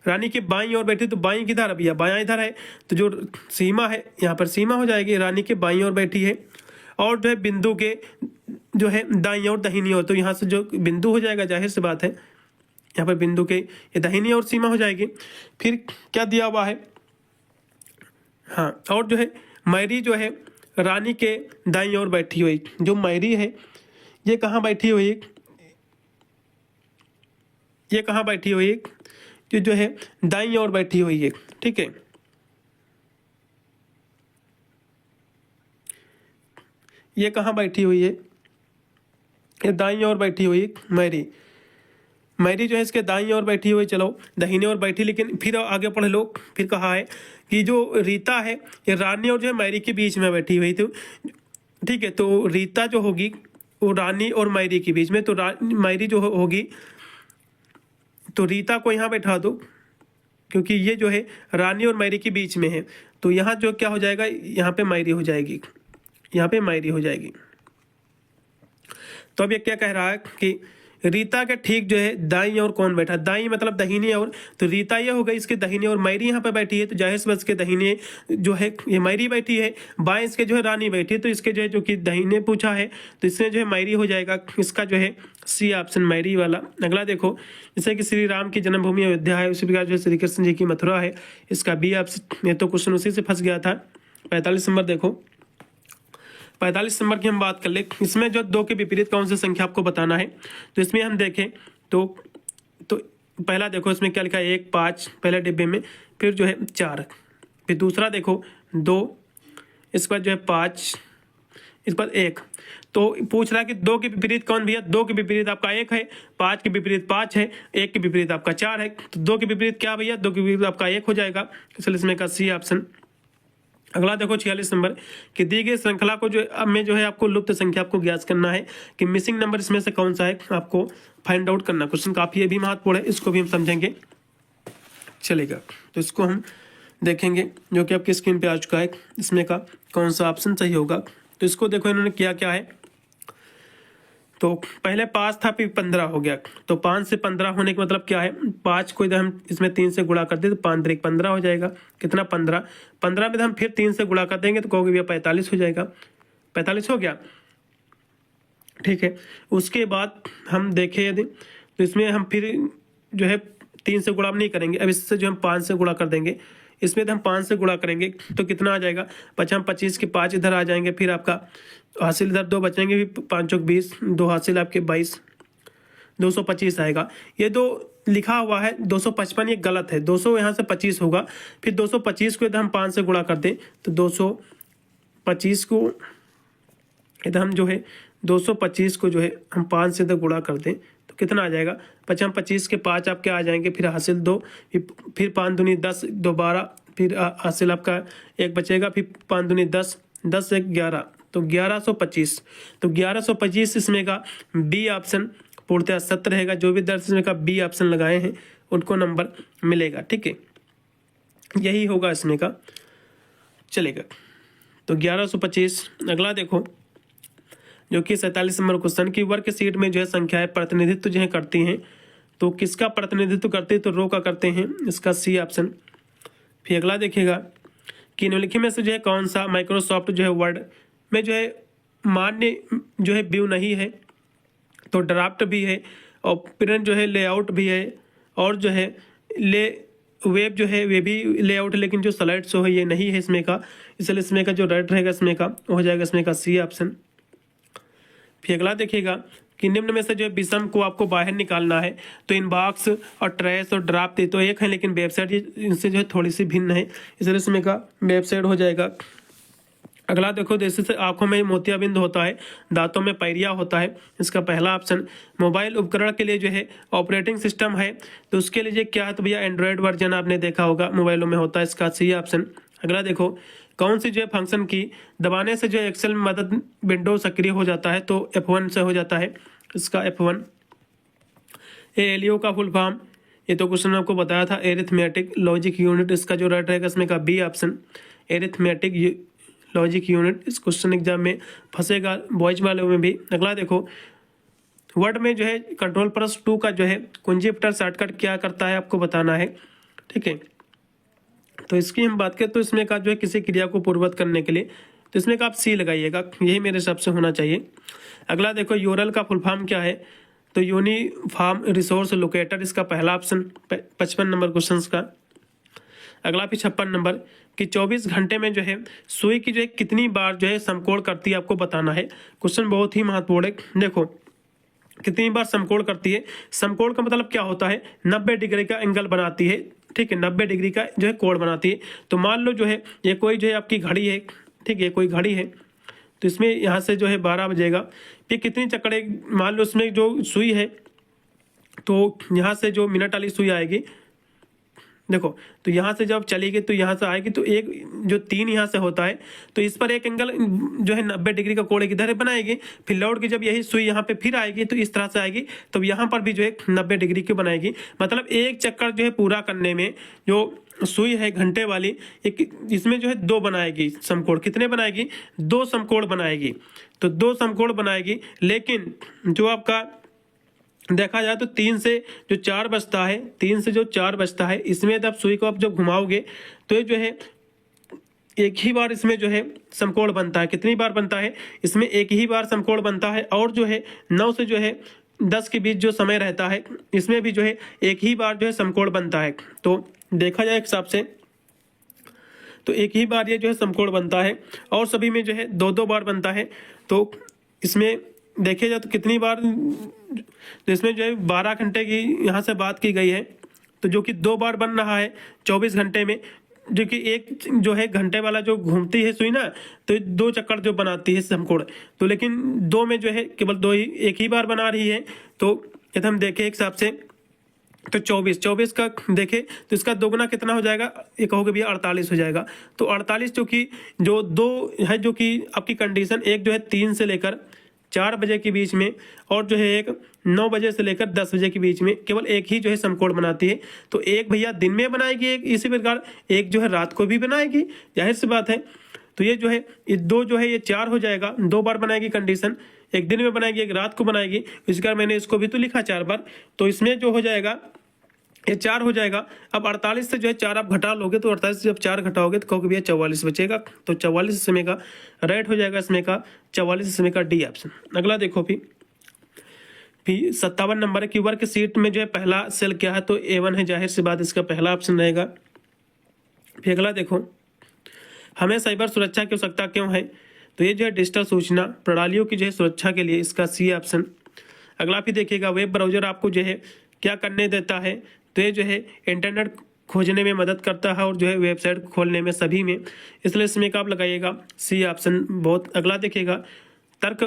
रानी के बाईं ओर बैठी। तो बाईं किधर है भैया, बायां इधर है। तो जो सीमा है यहाँ पर सीमा हो जाएगी, रानी के बाईं ओर बैठी है। और जो है बिंदु के जो है दाईं ओर दाहिनी ओर, तो यहाँ से जो बिंदु हो जाएगा, जाहिर सी बात है यहाँ पर बिंदु के ये दाहिनी ओर सीमा हो जाएगी। फिर क्या दिया हुआ है, हाँ, और जो है मैरी जो है रानी के दाईं ओर बैठी हुई। जो मैरी है ये कहाँ बैठी हुई, ये कहाँ बैठी हुई, जो है दाईं ओर बैठी हुई है, ठीक है। ये कहाँ बैठी हुई है, ये दाईं ओर बैठी हुई मैरी। मैरी जो है इसके दाईं ओर बैठी हुई, चलो दाहिनी ओर बैठी। लेकिन फिर आगे पढ़ लो, फिर कहा है कि जो रीता है ये रानी और जो है मैरी के बीच में बैठी हुई। तो ठीक है, तो रीता जो होगी वो रानी और मैरी के बीच में। तो मैरी जो होगी, तो रीता को यहाँ बैठा दो, क्योंकि ये जो है रानी और मैरी के बीच में है। तो यहाँ जो क्या हो जाएगा, यहाँ पे मैरी हो जाएगी, यहाँ पे मैरी हो जाएगी। तो अब ये क्या कह रहा है कि रीता के ठीक जो है दाईं ओर कौन बैठा, दाईं मतलब दाहिनी ओर। तो रीता ये हो गई इसके दाहिनी ओर, मैरी यहाँ पे बैठी है। तो जाहिर सी बात इसके दाहिने जो है ये मैरी बैठी है, बाएं इसके जो है रानी बैठी है। तो इसके जो है जो कि दाहिने पूछा है, तो इसमें जो है मैरी हो जाएगा। इसका जो है सी ऑप्शन मैरी वाला। अगला देखो, जैसे कि श्री राम की जन्मभूमि अयोध्या है, उसी प्रकार जो है श्री कृष्ण जी की मथुरा है, इसका बी ऑप्शन। ये तो क्वेश्चन उसी से फंस गया था। 45 नंबर देखो, 45 नंबर की हम बात कर ले। इसमें जो 2 के विपरीत कौन सी संख्या आपको बताना है। तो इसमें हम देखें तो पहला देखो इसमें क्या लिखा है, 1 5 पहले डिब्बे में, फिर जो है 4, फिर दूसरा देखो 2, इस पर जो है 5, इस पर 1। तो पूछ रहा है कि 2 के विपरीत कौन भैया, 2 के विपरीत आपका 1 है, 5 के विपरीत 5 है, 1 के विपरीत आपका 4 है। तो 2 के विपरीत क्या भैया, 2 के विपरीत आपका 1 हो जाएगा, इसलिए इसमें का सी ऑप्शन। अगला देखो 46 नंबर कि दी गई श्रृंखला को जो अब में जो है आपको लुप्त संख्या आपको ज्ञात करना है कि मिसिंग नंबर इसमें से कौन सा है, आपको फाइंड आउट करना। क्वेश्चन काफी ये भी महत्वपूर्ण है, इसको भी हम समझेंगे, चलेगा। तो इसको हम देखेंगे जो कि आपकी स्क्रीन पे आ चुका है, इसमें का कौन सा ऑप्शन सही होगा। तो इसको देखो इन्होंने किया क्या है, तो पहले 5 था फिर 15 हो गया। तो 5 से 15 होने का मतलब क्या है, 5 को इधर हम इसमें 3 से गुणा कर दे तो 5 3 15 हो जाएगा। कितना 15, 15 में हम फिर 3 से गुणा कर देंगे तो कहोगे भैया 45 हो जाएगा। 45 हो गया, ठीक है। उसके बाद हम देखें यदि तो इसमें हम फिर जो है 3 से गुणा नहीं करेंगे, अब इससे जो हम 5 से गुणा कर देंगे। इसमें तो हम 5 से गुणा करेंगे तो कितना आ जाएगा, 25 के 5 इधर आ जाएंगे, फिर आपका हासिल इधर 2 बचेंगे, फिर 5 चौक 20, 2 हासिल आपके 22, 225 आएगा। ये 2 लिखा हुआ है 255, ये गलत है, 200 यहाँ से 25 होगा। फिर 225 को इधर हम 5 से गुणा कर दें तो 225 को इधर हम जो है 225 को जो है हम 5 से इधर गुणा कर दें तो कितना आ जाएगा, 25 के 5 आपके आ जाएंगे, फिर हासिल 2, फिर 5 दूनी 10, 2 12, फिर हासिल आपका 1 बचेगा, फिर 5 दूनी 10, 10 1 11, तो 1125, तो 1125 इसमें का बी ऑप्शन पूर्णतः सत्य रहेगा। जो भी विद्यार्थी इसमें का बी ऑप्शन लगाए हैं उनको नंबर मिलेगा, ठीक है, यही होगा इसमें का, चलेगा। तो 1125। अगला देखो जो कि 47 नंबर क्वेश्चन की वर्ग सीट में जो है संख्याएं प्रतिनिधित्व जो है करती हैं, तो किसका प्रतिनिधित्व करते हैं, तो रो का करते हैं, इसका सी ऑप्शन। फिर अगला देखिएगा कि निम्नलिखित में से जो है कौन सा माइक्रोसॉफ्ट जो है वर्ड में जो है मान्य जो है व्यू नहीं है, तो ड्राफ्ट भी है और प्रिंट जो है लेआउट भी है और जो है ले वेब जो है वे भी लेआउट, लेकिन जो स्लाइड शो है ये नहीं है इसमें का, इसलिए इसमें का जो राइट रहेगा इसमें का हो जाएगा इसमें का सी ऑप्शन। फिर अगला देखिएगा कि निम्न में से जो है विषम को आपको बाहर निकालना है, तो इनबॉक्स और ट्रेस और ड्राफ्ट तो एक है, लेकिन वेबसाइट इनसे जो है थोड़ी सी भिन्न है, इसलिए इसमें का वेबसाइट हो जाएगा। अगला देखो जैसे आंखों में मोतियाबिंद होता है, दांतों में पैरिया होता है, इसका पहला ऑप्शन। मोबाइल उपकरण के लिए जो है ऑपरेटिंग सिस्टम है, तो उसके लिए क्या है, तो भैया एंड्रॉयड वर्जन आपने देखा होगा मोबाइलों में होता है, इसका सी ऑप्शन। अगला देखो कौन सी जो है फंक्शन की दबाने से जो एक्सेल में मदद विंडो सक्रिय हो जाता है, तो F1 से हो जाता है, इसका F1। ALU का फुल फॉर्म ये तो क्वेश्चन आपको बताया था, एरिथमेटिक लॉजिक यूनिट, इसका जो राइट रहेगा इसमें का B option, arithmetic logic unit. इस क्वेश्चन एग्जाम में फंसेगा बॉयज वाले में भी। अगला देखो वर्ड में जो है Ctrl+2 का जो है कुंजी बटन शॉर्टकट क्या करता है आपको बताना है, ठीक है। तो इसकी हम बात करें तो इसमें का जो है किसी क्रिया को पूर्ववत करने के लिए, तो इसमें का आप सी लगाइएगा, यही मेरे हिसाब से होना चाहिए। अगला देखो यूआरएल का फुल फॉर्म क्या है, तो यूनिफॉर्म रिसोर्स लोकेटर, इसका पहला ऑप्शन 55 नंबर क्वेश्चन का। अगला फिर 56 नंबर कि 24 घंटे में जो है सुई की जो है कितनी बार जो है समकोण करती है आपको बताना है। क्वेश्चन बहुत ही महत्वपूर्ण है। देखो कितनी बार समकोण करती है, समकोण का मतलब क्या होता है, 90 डिग्री का एंगल बनाती है, ठीक है, 90 डिग्री का जो है कोण बनाती है। तो मान लो जो है ये कोई जो है आपकी घड़ी है, ठीक है, कोई घड़ी है, तो इसमें यहाँ से जो है 12 बजेगा, फिर कितनी चक्करे, मान लो इसमें जो सुई है तो यहाँ से जो मिनट वाली सुई आएगी, देखो तो यहाँ से जब चलेगी तो यहाँ से आएगी, तो एक जो 3 यहाँ से होता है, तो इस पर एक एंगल जो है 90 डिग्री का कोण इधर बनाएगी, फिर लौट के जब यही सुई यहाँ पे फिर आएगी तो इस तरह से आएगी, तो यहाँ पर भी जो है 90 डिग्री की बनाएगी। मतलब एक चक्कर जो है पूरा करने में जो सुई है घंटे वाली, एक इसमें जो है 2 बनाएगी समकोण। कितने बनाएगी, 2 समकोण बनाएगी, तो 2 समकोण बनाएगी। लेकिन जो आपका देखा जाए तो 3 से जो 4 बचता है, 3 से जो 4 बचता है, इसमें जब सुई को आप जब घुमाओगे तो ये जो है एक ही बार इसमें जो है समकोण बनता है। कितनी बार बनता है, इसमें एक ही बार समकोण बनता है। और जो है 9 से जो है 10 के बीच जो समय रहता है, इसमें भी जो है एक ही बार जो है समकोण बनता है। तो देखा जाए हिसाब से तो एक ही बार ये जो है समकोण बनता है, और सभी में जो है 2-2 बार बनता है। तो इसमें देखे जाए तो कितनी बार, तो इसमें जो है 12 घंटे की यहाँ से बात की गई है, तो जो कि 2 बार बन रहा है 24 घंटे में, जो कि एक जो है घंटे वाला जो घूमती है सुई ना, तो 2 चक्कर जो बनाती है समकोण, तो लेकिन 2 में जो है केवल 2 ही, एक ही बार बना रही है। तो यदि हम देखें एक हिसाब से तो 24 का देखें तो इसका दोगुना कितना हो जाएगा, ये कहोगे भैया 48 हो जाएगा। तो 48 जो कि जो 2 है, जो कि आपकी कंडीशन, एक जो है 3 से लेकर 4 बजे के बीच में, और जो है एक 9 बजे से लेकर 10 बजे के बीच में, केवल एक ही जो है समकोण बनाती है। तो एक भैया दिन में बनाएगी, एक इसी प्रकार एक जो है रात को भी बनाएगी, जाहिर सी बात है। तो ये जो है ये 2 जो है ये 4 हो जाएगा, 2 बार बनाएगी कंडीशन, एक दिन में बनाएगी एक रात को बनाएगी, इस कारण मैंने इसको भी तो लिखा 4 बार। तो इसमें जो हो जाएगा ये 4 हो जाएगा। अब 48 से जो है 4 आप घटा लोगे, तो 48 से जब 4 घटाओगे तो कहोगे भैया 44 बचेगा। तो 44 इसमें का राइट हो जाएगा, इसमें का 44 इसमें का डी ऑप्शन। अगला देखो फिर 57 नंबर है कि वर्क सीट में जो है पहला सेल क्या है, तो A1 है, जाहिर सी बात इसका पहला ऑप्शन रहेगा। फिर अगला देखो हमें साइबर सुरक्षा की आवश्यकता क्यों है, तो ये जो है डिजिटल सूचना प्रणालियों की जो है सुरक्षा के लिए, इसका सी ऑप्शन। अगला फिर देखिएगा वेब ब्राउजर आपको जो है क्या करने देता है, तो ये जो है इंटरनेट खोजने में मदद करता है और जो है वेबसाइट खोलने में, सभी में, इसलिए इसमें का आप लगाइएगा सी ऑप्शन बहुत। अगला देखिएगा तर्क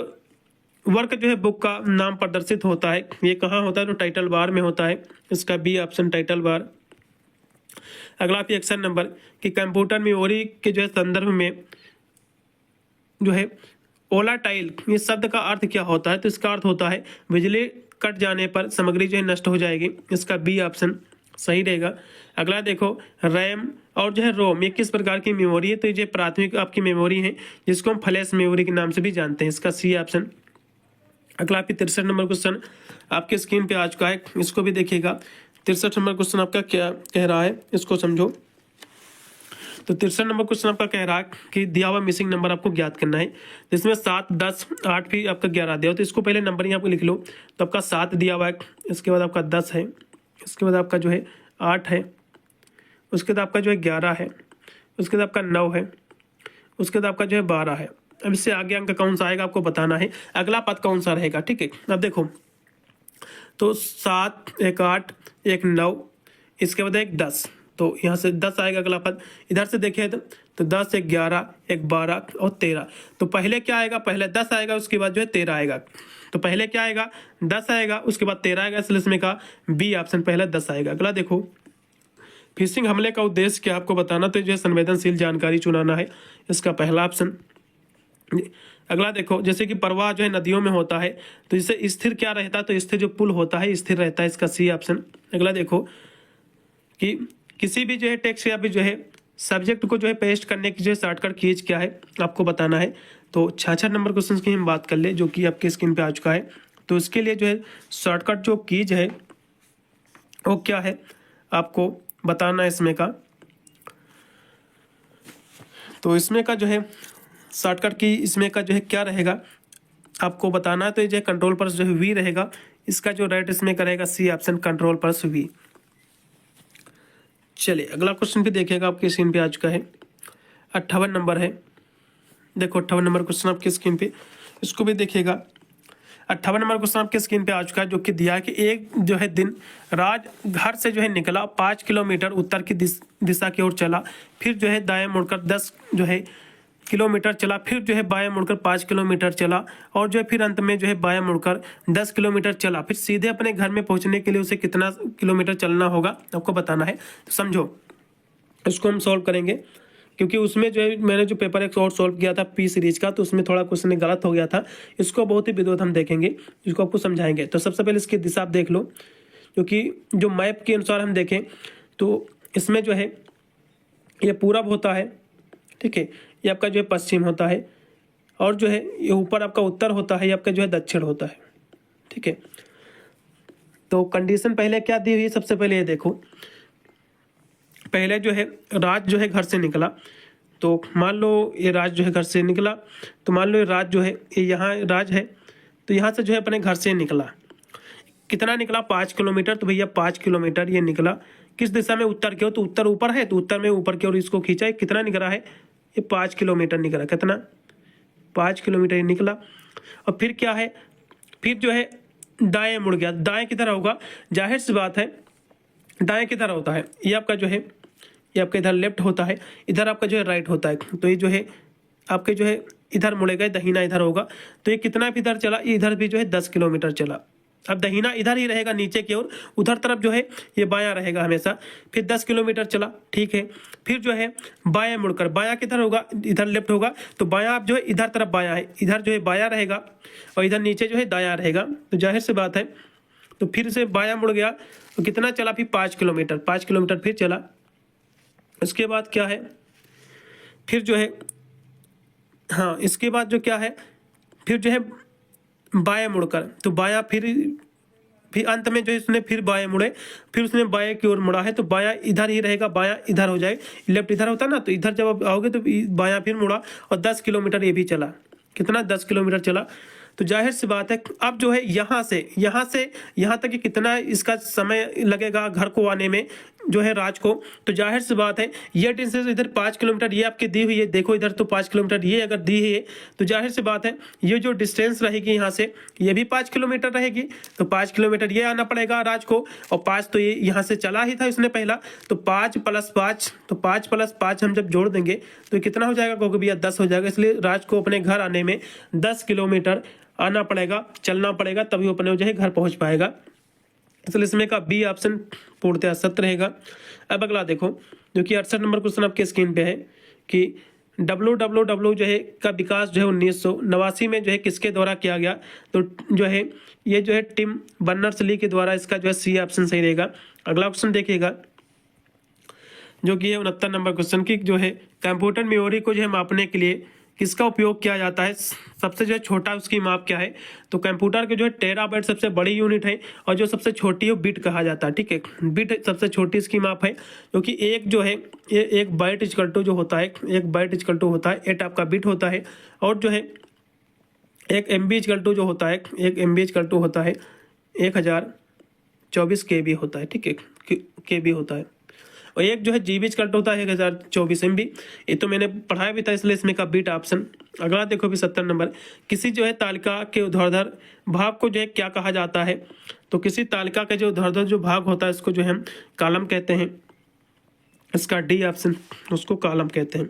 वर्क जो है बुक का नाम प्रदर्शित होता है, ये कहाँ होता है, तो टाइटल बार में होता है, इसका बी ऑप्शन टाइटल बार। अगला फिर एक्शन नंबर कि कंप्यूटर मेमोरी के जो है संदर्भ में जो है वोलाटाइल, ये शब्द का अर्थ क्या होता है? तो इसका अर्थ होता है बिजली कट जाने पर सामग्री जो है नष्ट हो जाएगी। इसका बी ऑप्शन सही रहेगा। अगला देखो, रैम और जो है रोम, ये किस प्रकार की मेमोरी है? तो ये प्राथमिक आपकी मेमोरी है जिसको हम फ्लैश मेमोरी के नाम से भी जानते हैं। इसका सी ऑप्शन। अगला आपकी 63 नंबर क्वेश्चन आपके स्क्रीन पे आ चुका है, इसको भी देखिएगा। 63 नंबर क्वेश्चन आपका क्या कह रहा है, इसको समझो। तो 63 नंबर क्वेश्चन आपका कह रहा है कि दिया हुआ मिसिंग नंबर आपको ज्ञात करना है, जिसमें 7, 10, 8 भी आपका 11 दिया हो। तो इसको पहले नंबर यहाँ पे लिख लो। तो आपका 7 दिया हुआ है, इसके बाद आपका 10 है, इसके बाद आपका जो है 8 है, उसके बाद आपका जो है 11 है, उसके बाद आपका 9 है, उसके बाद आपका जो है 12 है। अब इससे आगे अंक कौन सा आएगा आपको बताना है, अगला पद कौन सा रहेगा। ठीक है, अब देखो, तो 7, एक 8, एक 9, इसके बाद एक 10, तो यहाँ से 10 आएगा अगला पद। इधर से देखें तो 10, एक 11, एक 12 और 13। तो पहले क्या आएगा? पहले 10 आएगा, उसके बाद जो है 13 आएगा। तो पहले क्या आएगा? 10 आएगा, उसके बाद 13 आएगा, इसलिए इसमें का बी ऑप्शन पहले 10 आएगा। अगला देखो, फिशिंग हमले का उद्देश्य क्या आपको बताना, तो जो है संवेदनशील जानकारी चुनाना है, इसका पहला ऑप्शन। अगला देखो, जैसे कि प्रवाह जो है नदियों में होता है, तो इससे स्थिर क्या रहता है? तो स्थिर जो पुल होता है स्थिर रहता है, इसका सी ऑप्शन। अगला देखो कि किसी भी जो है टेक्स्ट या भी जो है सब्जेक्ट को जो है पेस्ट करने की जो है शॉर्टकट कीज क्या है आपको बताना है। तो 66 नंबर क्वेश्चन की हम बात कर ले, जो कि आपके स्क्रीन पे आ चुका है। तो इसके लिए जो है शॉर्टकट जो कीज है वो क्या है आपको बताना है इसमें का। तो इसमें का जो है शॉर्टकट की इसमें का जो है क्या रहेगा आपको बताना है। तो ये जो कंट्रोल प्लस जो है वी रहेगा, इसका जो राइट इसमें करेगा C option, control plus V. चलिए अगला क्वेश्चन भी देखिएगा, आपके स्क्रीन पे आ चुका है, 58 नंबर है। देखो 58 नंबर क्वेश्चन आपके स्क्रीन पे, इसको भी देखिएगा। 58 नंबर क्वेश्चन आपके स्क्रीन पे आ चुका है, जो कि दिया है कि एक जो है दिन राज घर से जो है निकला, 5 किलोमीटर उत्तर की दिशा की ओर चला, फिर जो है दाएं मुड़कर 10 जो है किलोमीटर चला, फिर जो है बाएं मुड़कर 5 किलोमीटर चला, और जो है फिर अंत में जो है बाएं मुड़कर 10 किलोमीटर चला। फिर सीधे अपने घर में पहुंचने के लिए उसे कितना किलोमीटर चलना होगा आपको बताना है। तो समझो, इसको हम सॉल्व करेंगे, क्योंकि उसमें जो है मैंने जो पेपर एक और सॉल्व किया था पी सीरीज का, तो उसमें थोड़ा क्वेश्चन गलत हो गया था। इसको बहुत ही विधिवत हम देखेंगे, इसको आपको समझाएंगे। तो सबसे पहले इसकी दिशा आप देख लो, क्योंकि जो मैप के अनुसार हम देखें तो इसमें जो है ये पूरब होता है, ठीक है, ये आपका जो है पश्चिम होता है, और जो है ये ऊपर आपका उत्तर होता है, ये आपका जो है दक्षिण होता है। ठीक है, तो कंडीशन पहले क्या दी हुई है, सबसे पहले ये देखो, पहले जो है राज जो है घर से निकला, तो मान लो ये राज जो है घर से निकला, तो मान लो ये राज जो है ये यहाँ राज है, तो यहाँ से जो है अपने घर से निकला, कितना निकला? 5 किलोमीटर। तो भैया 5 किलोमीटर ये निकला किस दिशा में? उत्तर की ओर। तो उत्तर ऊपर है, तो उत्तर में ऊपर की ओर इसको खींचा है, कितना निकला है? ये 5 किलोमीटर निकला। कितना? 5 किलोमीटर ये निकला। और फिर क्या है? फिर जो है दाएं मुड़ गया। दाएं किधर होगा? जाहिर सी बात है दाएं किधर होता है? ये आपका जो है ये आपका इधर लेफ्ट होता है, इधर आपका जो है राइट होता है। तो ये जो है आपके जो है इधर मुड़ेगा, दहीना इधर होगा। तो ये कितना भी इधर चला, इधर भी जो है 10 किलोमीटर चला। अब दहीना इधर ही रहेगा नीचे की ओर, उधर तरफ जो है ये बायां रहेगा हमेशा। फिर 10 किलोमीटर चला, ठीक है। फिर जो है बायां मुड़कर, बायां किधर होगा? इधर लेफ्ट होगा। तो बायां आप जो है इधर तरफ बायां है, इधर जो है बायां रहेगा, और इधर नीचे जो है दायां रहेगा। तो जाहिर सी बात है, तो फिर से बायां मुड़ गया, तो कितना चला? फिर 5 किलोमीटर, 5 किलोमीटर फिर चला। उसके बाद क्या है? फिर जो है हाँ, इसके बाद जो क्या है, फिर जो है बाएं मुड़कर, तो बायां फिर अंत में जो है उसने फिर बाएं मुड़े, फिर उसने बाएं की ओर मुड़ा है, तो बायां इधर ही रहेगा, बायां इधर हो जाए, लेफ्ट इधर होता ना, तो इधर जब आप आओगे तो बायां फिर मुड़ा, और 10 किलोमीटर ये भी चला। कितना? 10 किलोमीटर चला। तो जाहिर सी बात है, अब जो है यहाँ से यहाँ तक कितना इसका समय लगेगा घर को आने में जो है राज को। तो जाहिर सी बात है ये डिस्टेंस इधर 5 किलोमीटर ये आपकी दी हुई है, देखो इधर तो 5 किलोमीटर ये अगर दी है, तो जाहिर सी बात है ये जो डिस्टेंस रहेगी यहाँ से ये भी 5 किलोमीटर रहेगी। तो 5 किलोमीटर ये आना पड़ेगा राज को, और 5 तो ये यहाँ से चला ही था इसने पहला, तो 5 + 5, तो 5 + 5 हम जब जोड़ देंगे तो कितना हो जाएगा? क्योंकि भैया 10 हो जाएगा, इसलिए राज को अपने घर आने में 10 किलोमीटर आना पड़ेगा, चलना पड़ेगा, तभी वो अपने जो है घर पहुंच पाएगा। इसलिए इसमें का बी ऑप्शन पूर्णतः सत्य रहेगा। अब अगला देखो, जो कि 68 नंबर क्वेश्चन आपके स्क्रीन पे है कि WWW जो है का विकास जो है 1989 में जो है किसके द्वारा किया गया, तो जो है ये जो है टिम बर्नर्स-ली के द्वारा, इसका जो है सी ऑप्शन सही रहेगा। अगला क्वेश्चन देखिएगा जो कि है 69 नंबर क्वेश्चन की, जो है कंप्यूटर मेमोरी को जो है मापने के लिए किसका उपयोग किया जाता है, सबसे जो है छोटा उसकी माप क्या है, तो कंप्यूटर के जो है टेराबाइट सबसे बड़ी यूनिट है और जो सबसे छोटी है बिट कहा जाता है, ठीक है। बिट सबसे छोटी इसकी माप है, क्योंकि एक जो है ये एक बाइट इक्वल टू जो होता है, एक बाइट इक्वल टू होता है 8 आपका बिट होता है, और जो है एक MB इक्वल टू जो होता है, एक MB इक्वल टू होता है 1024 KB होता है, ठीक है, KB होता है, और एक जो है GB इक्वल टू होता है 1024 MB। ये तो मैंने पढ़ाया भी था, इसलिए इसमें का बीट ऑप्शन। अगला देखो भी 70 नंबर, किसी जो है तालिका के ऊर्ध्वाधर भाग को जो है क्या कहा जाता है, तो किसी तालिका के जो ऊर्ध्वाधर जो भाग होता है इसको जो है हम कॉलम कहते हैं, इसका डी ऑप्शन, उसको कॉलम कहते हैं।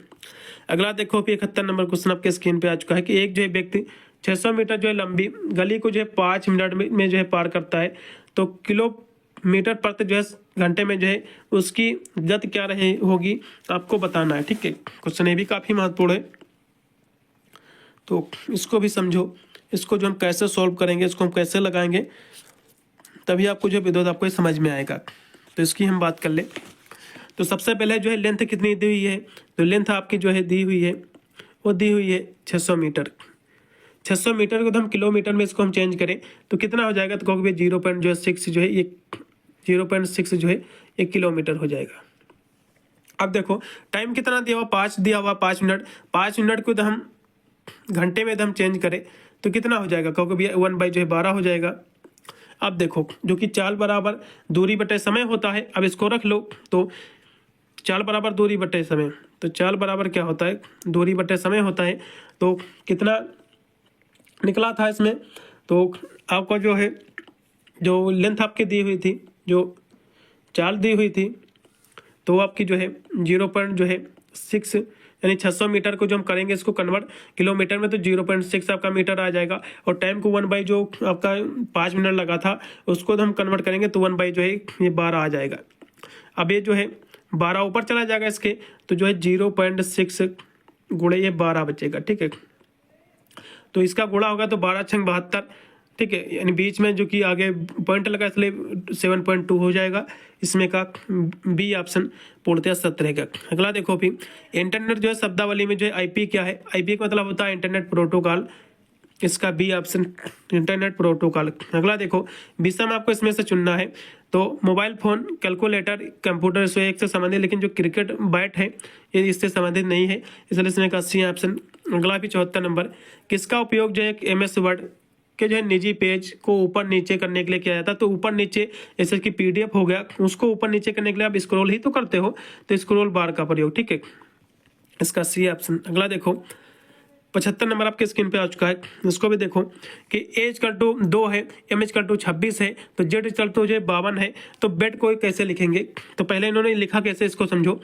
अगला देखो कि 71 नंबर क्वेश्चन आपके स्क्रीन पे आ चुका है कि एक जो है व्यक्ति 600 मीटर जो है लंबी गली को जो है 5 मिनट में जो है पार करता है, तो किलोमीटर प्रति जो है घंटे में जो है उसकी गति क्या रही होगी आपको बताना है, ठीक है। क्वेश्चन ये भी काफ़ी महत्वपूर्ण है, तो इसको भी समझो, इसको जो हम कैसे सॉल्व करेंगे, इसको हम कैसे लगाएंगे, तभी आपको जो विद्युत आपको समझ में आएगा। तो इसकी हम बात कर ले। तो सबसे पहले जो है लेंथ कितनी दी हुई है, तो लेंथ आपकी जो है दी हुई है वो दी हुई है 600 मीटर। 600 मीटर को तो हम किलोमीटर में इसको हम चेंज करें तो कितना हो जाएगा, तो कहोगे 0.6 जो है ये 0.6 जो है 1 किलोमीटर हो जाएगा। अब देखो टाइम कितना दिया हुआ, 5 दिया हुआ, 5 मिनट। 5 मिनट को तो हम घंटे में तो हम चेंज करें तो कितना हो जाएगा, कहोगे भैया 1 जो है 12 हो जाएगा। अब देखो जो कि चाल बराबर दूरी बटे समय होता है, अब इसको रख लो, तो चाल बराबर दूरी बटे समय, तो चाल बराबर क्या होता है, दूरी बटे समय होता है। तो कितना निकला था इसमें, तो आपका जो है जो लेंथ आपकी दी हुई थी, जो चाल दी हुई थी, तो आपकी जो है 0.6 यानी 600 मीटर को जो हम करेंगे इसको कन्वर्ट किलोमीटर में, तो 0.6 आपका मीटर आ जाएगा। और टाइम को 1 जो आपका 5 मिनट लगा था उसको तो हम कन्वर्ट करेंगे तो 1 जो है ये 12 आ जाएगा। अब ये जो है 12 ऊपर चला जाएगा इसके, तो जो है 0.6 गुणे ये 12 बचेगा, ठीक है। तो इसका गुणा होगा तो 12 छंग 72, ठीक है, यानी बीच में जो कि आगे पॉइंट लगा इसलिए 7.2 हो जाएगा। इसमें का बी ऑप्शन पूर्णतः सत्य रहेगा। अगला देखो भी इंटरनेट जो है शब्दावली में जो है IP क्या है, IP का मतलब होता है इंटरनेट प्रोटोकॉल, इसका बी ऑप्शन इंटरनेट प्रोटोकॉल। अगला देखो विषय में आपको इसमें से चुनना है, तो मोबाइल फोन, कैलकुलेटर, कंप्यूटर से एक से संबंधित, लेकिन जो क्रिकेट बैट है ये इससे संबंधित नहीं है, इसलिए इसमें का सी ऑप्शन। अगला भी 74 नंबर, किसका उपयोग जो है MS वर्ड के जो है निजी पेज को ऊपर नीचे करने के लिए किया जाता है, तो ऊपर नीचे जैसे कि PDF हो गया उसको ऊपर नीचे करने के लिए आप स्क्रॉल ही तो करते हो, तो स्क्रॉल बार का प्रयोग, ठीक है, इसका सी ऑप्शन। अगला देखो 75 नंबर आपके स्क्रीन पे आ चुका है, इसको भी देखो कि A इक्वल टू 2 है, M इक्वल टू 26 है, तो Z इक्वल टू जो है 52 है, तो बेट को कैसे लिखेंगे, तो पहले इन्होंने लिखा कैसे इसको समझो।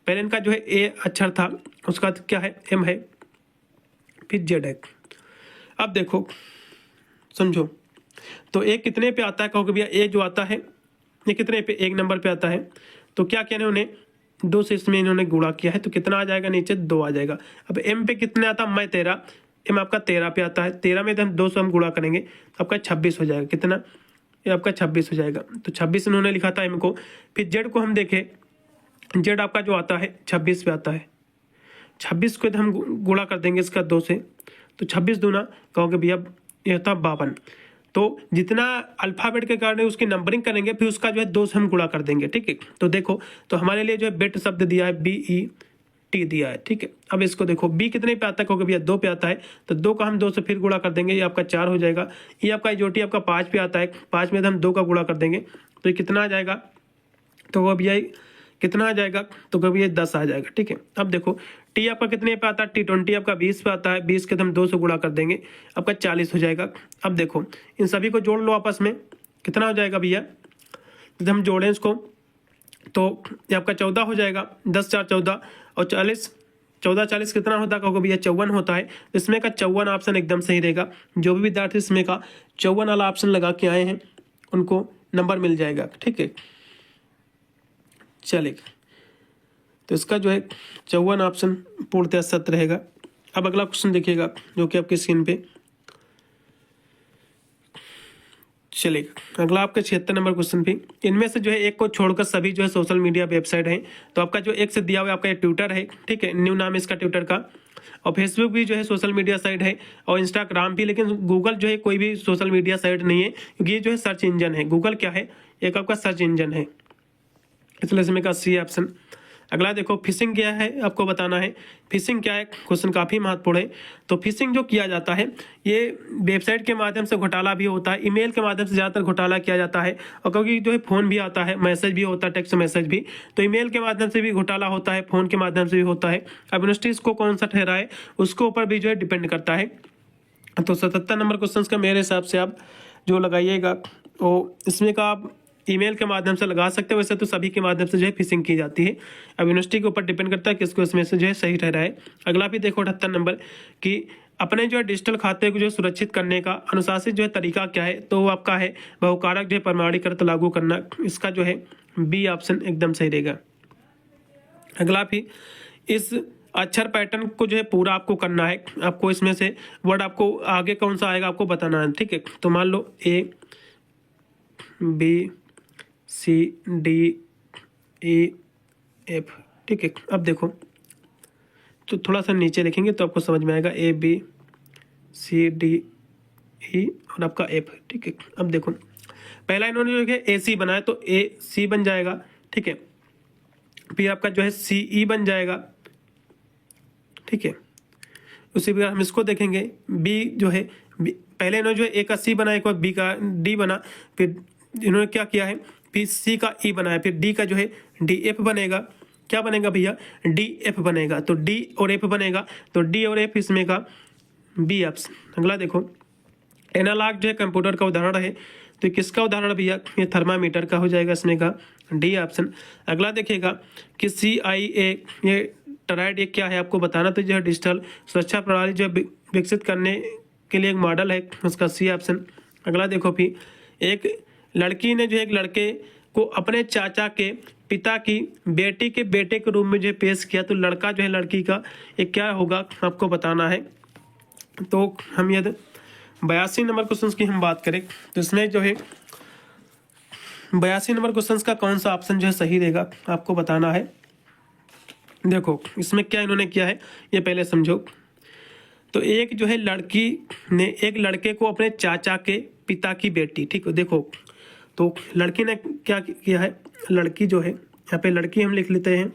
पहले इनका जो है A अक्षर था, उसका क्या है M है, फिर Z है। अब देखो समझो, तो A कितने पे आता है, कहोगे भैया A जो आता है ये कितने पे 1 नंबर पे आता है, तो क्या किया इन्होंने 2 से इसमें इन्होंने गुणा किया है, तो कितना आ जाएगा, नीचे 2 आ जाएगा। अब M पे कितने आता है, मैं 13, M आपका 13 पे आता है, 13 में तो हम 2 से हम गुणा करेंगे तो आपका 26 हो जाएगा, कितना, ये आपका 26 हो जाएगा, तो 26 इन्होंने लिखा था M को। फिर Z को हम देखें, Z आपका जो आता है 26 पे आता है, 26 को हम गुणा कर देंगे इसका 2 से, तो 26 दूना कहोगे भैया ये होता 52। तो जितना अल्फाबेट के कारण उसकी नंबरिंग करेंगे फिर उसका जो है 2 से हम गुणा कर देंगे, ठीक है। तो देखो तो हमारे लिए जो है बेट शब्द दिया है BET दिया है, ठीक है। अब इसको देखो B कितने पे आता है, क्योंकि भैया 2 पे आता है, तो 2 का हम 2 से फिर गुणा कर देंगे, ये आपका 4 हो जाएगा। ये आपका जोटी आपका 5 पे आता है, 5 में तो हम 2 का गुणा कर देंगे तो ये कितना आ जाएगा, तो वो भैया कितना आ जाएगा, तो कभी ये 10 आ जाएगा, ठीक है। अब देखो T आपका कितने पे आता है, T20 आपका 20 पे आता है, 20 के तो हम 2 से गुणा कर देंगे, आपका 40 हो जाएगा। अब देखो इन सभी को जोड़ लो आपस में, कितना हो जाएगा भैया, जब हम जोड़ें इसको तो ये आपका 14 हो जाएगा, 10 4 14 और 40, 14 40 कितना होता है, कहोगे भैया 54 होता है। इसमें का 54 ऑप्शन एकदम सही रहेगा। जो भी विद्यार्थी इसमें का 54 वाला ऑप्शन लगा के आए हैं उनको नंबर मिल जाएगा, ठीक है। चलेगा, तो इसका जो है 54 ऑप्शन पूर्णतः सत्य रहेगा। अब अगला क्वेश्चन देखिएगा जो कि आपकी स्क्रीन पे चलेगा। अगला आपका 76 नंबर क्वेश्चन पे, इनमें से जो है एक को छोड़कर सभी जो है सोशल मीडिया वेबसाइट है। तो आपका जो एक से दिया हुआ है आपका ये ट्विटर है, ठीक है, न्यू नाम है इसका ट्विटर का, और फेसबुक भी जो है सोशल मीडिया साइट है, और इंस्टाग्राम भी, लेकिन गूगल जो है कोई भी सोशल मीडिया साइट नहीं है, क्योंकि ये जो है सर्च इंजन है। गूगल क्या है, एक आपका सर्च इंजन है, इसलिए इसमें का सी ऑप्शन। अगला देखो, फिशिंग क्या है आपको बताना है। फिशिंग क्या है, क्वेश्चन काफ़ी महत्वपूर्ण है। तो फिशिंग जो किया जाता है, ये वेबसाइट के माध्यम से घोटाला भी होता है, ईमेल के माध्यम से ज़्यादातर घोटाला किया जाता है, और क्योंकि जो है फ़ोन भी आता है, मैसेज भी होता है, टेक्स्ट मैसेज भी, तो ईमेल के माध्यम से भी घोटाला होता है, फ़ोन के माध्यम से भी होता है। अब यूनिवर्सिटी इसको कौन सा ठहराए उसके ऊपर भी जो है डिपेंड करता है। तो 77 नंबर क्वेश्चन का मेरे हिसाब से आप जो लगाइएगा, वो इसमें का आप ईमेल के माध्यम से लगा सकते हैं, वैसे तो सभी के माध्यम से जो है फिशिंग की जाती है। अब यूनिवर्सिटी के ऊपर डिपेंड करता है किसको इसमें से जो है सही ठहरा है। अगला भी देखो 78 नंबर कि अपने जो है डिजिटल खाते को जो सुरक्षित करने का अनुशासित जो है तरीका क्या है, तो वो आपका है बहुकारक जो है प्रमाणीकृत लागू करना। इसका जो है बी ऑप्शन एकदम सही रहेगा। अगला भी इस अक्षर पैटर्न को जो है पूरा आपको करना है, आपको इसमें से वर्ड आपको आगे कौन सा आएगा आपको बताना है, ठीक है। तो मान लो A B C D E F, ठीक है। अब देखो तो थोड़ा सा नीचे लिखेंगे तो आपको समझ में आएगा, ए बी सी डी ई और आपका एफ, ठीक है। अब देखो पहला इन्होंने जो है ए सी बनाया तो ए सी बन जाएगा, ठीक है। फिर आपका जो है सी ई बन जाएगा, ठीक है। उसी प्रकार हम इसको देखेंगे, बी जो है पहले इन्होंने जो है ए का सी बनाया, एक बार बी का डी बना, फिर इन्होंने क्या किया है, फिर सी का ई बनाया, फिर डी का जो है डी एफ बनेगा। क्या बनेगा भैया, डी एफ बनेगा। तो डी और एफ बनेगा, तो डी और एफ इसमें का बी ऑप्शन। अगला देखो, एनालॉग जो है कंप्यूटर का उदाहरण है, तो किसका उदाहरण भैया, ये थर्मामीटर का हो जाएगा, इसमें का डी ऑप्शन। अगला देखिएगा कि सी आई ए, ये टराइड, ये क्या है आपको बताना, तो जो है डिजिटल सुरक्षा प्रणाली जो विकसित करने के लिए एक मॉडल है, उसका सी ऑप्शन। अगला देखो, फिर एक लड़की ने जो है एक लड़के को अपने चाचा के पिता की बेटी के बेटे के रूप में जो है पेश किया, तो लड़का जो है लड़की का एक क्या होगा आपको बताना है। तो हम यदि 82 नंबर क्वेश्चन की हम बात करें, तो इसमें जो है 82 नंबर क्वेश्चन का कौन सा ऑप्शन जो है सही रहेगा आपको बताना है। देखो इसमें क्या इन्होंने किया है ये पहले समझो। तो एक जो है लड़की ने एक लड़के को अपने चाचा के पिता की बेटी, ठीक है, देखो तो लड़की ने क्या किया है, लड़की जो है यहाँ पे लड़की हम लिख लेते हैं,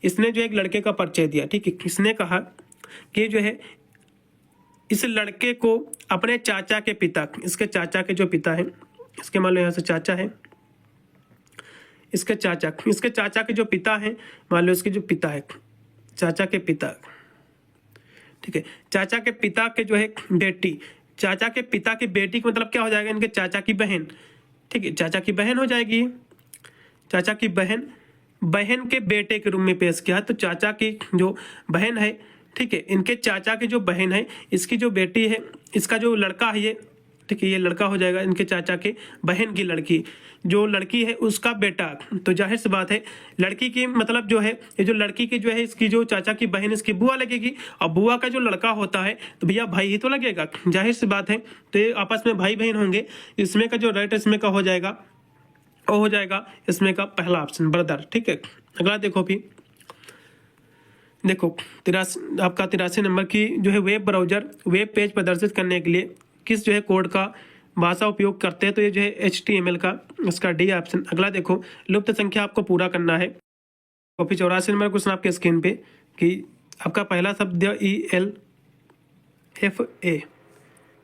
इसने जो एक लड़के का परिचय दिया, ठीक है। इसने कहा कि जो है इस लड़के को अपने चाचा के पिता, इसके चाचा के जो पिता हैं, इसके मान लो यहाँ से चाचा है, इसके चाचा के जो पिता हैं, मान लो इसके जो पिता है, चाचा के पिता, ठीक है, चाचा के पिता के जो है बेटी, चाचा के पिता की बेटी का मतलब क्या हो जाएगा, इनके चाचा की बहन, ठीक है, चाचा की बहन हो जाएगी, चाचा की बहन के बेटे के रूप में पेश किया। तो चाचा की जो बहन है, ठीक है, इनके चाचा की जो बहन है, इसकी जो बेटी है, इसका जो लड़का है ये, ठीक है, ये लड़का हो जाएगा, इनके चाचा के बहन की लड़की, जो लड़की है उसका बेटा। तो जाहिर सी बात है लड़की की मतलब जो है, ये जो लड़की की जो है, इसकी जो चाचा की बहन इसकी बुआ लगेगी, और बुआ का जो लड़का होता है तो भैया भाई ही तो लगेगा, जाहिर सी बात है। तो ये आपस में भाई बहन होंगे, इसमें का जो राइट इसमें का हो जाएगा, वो हो जाएगा इसमें का पहला ऑप्शन ब्रदर, ठीक है। अगला देखो, भी देखो 83 नंबर की जो है वेब ब्राउजर वेब पेज प्रदर्शित करने के लिए किस जो है कोड का भाषा उपयोग करते हैं, तो ये जो है HTML का, इसका डी ऑप्शन। अगला देखो, लुप्त संख्या आपको पूरा करना है। तो फिर 84 नंबर क्वेश्चन आपके स्क्रीन पे कि आपका पहला शब्द ELFA,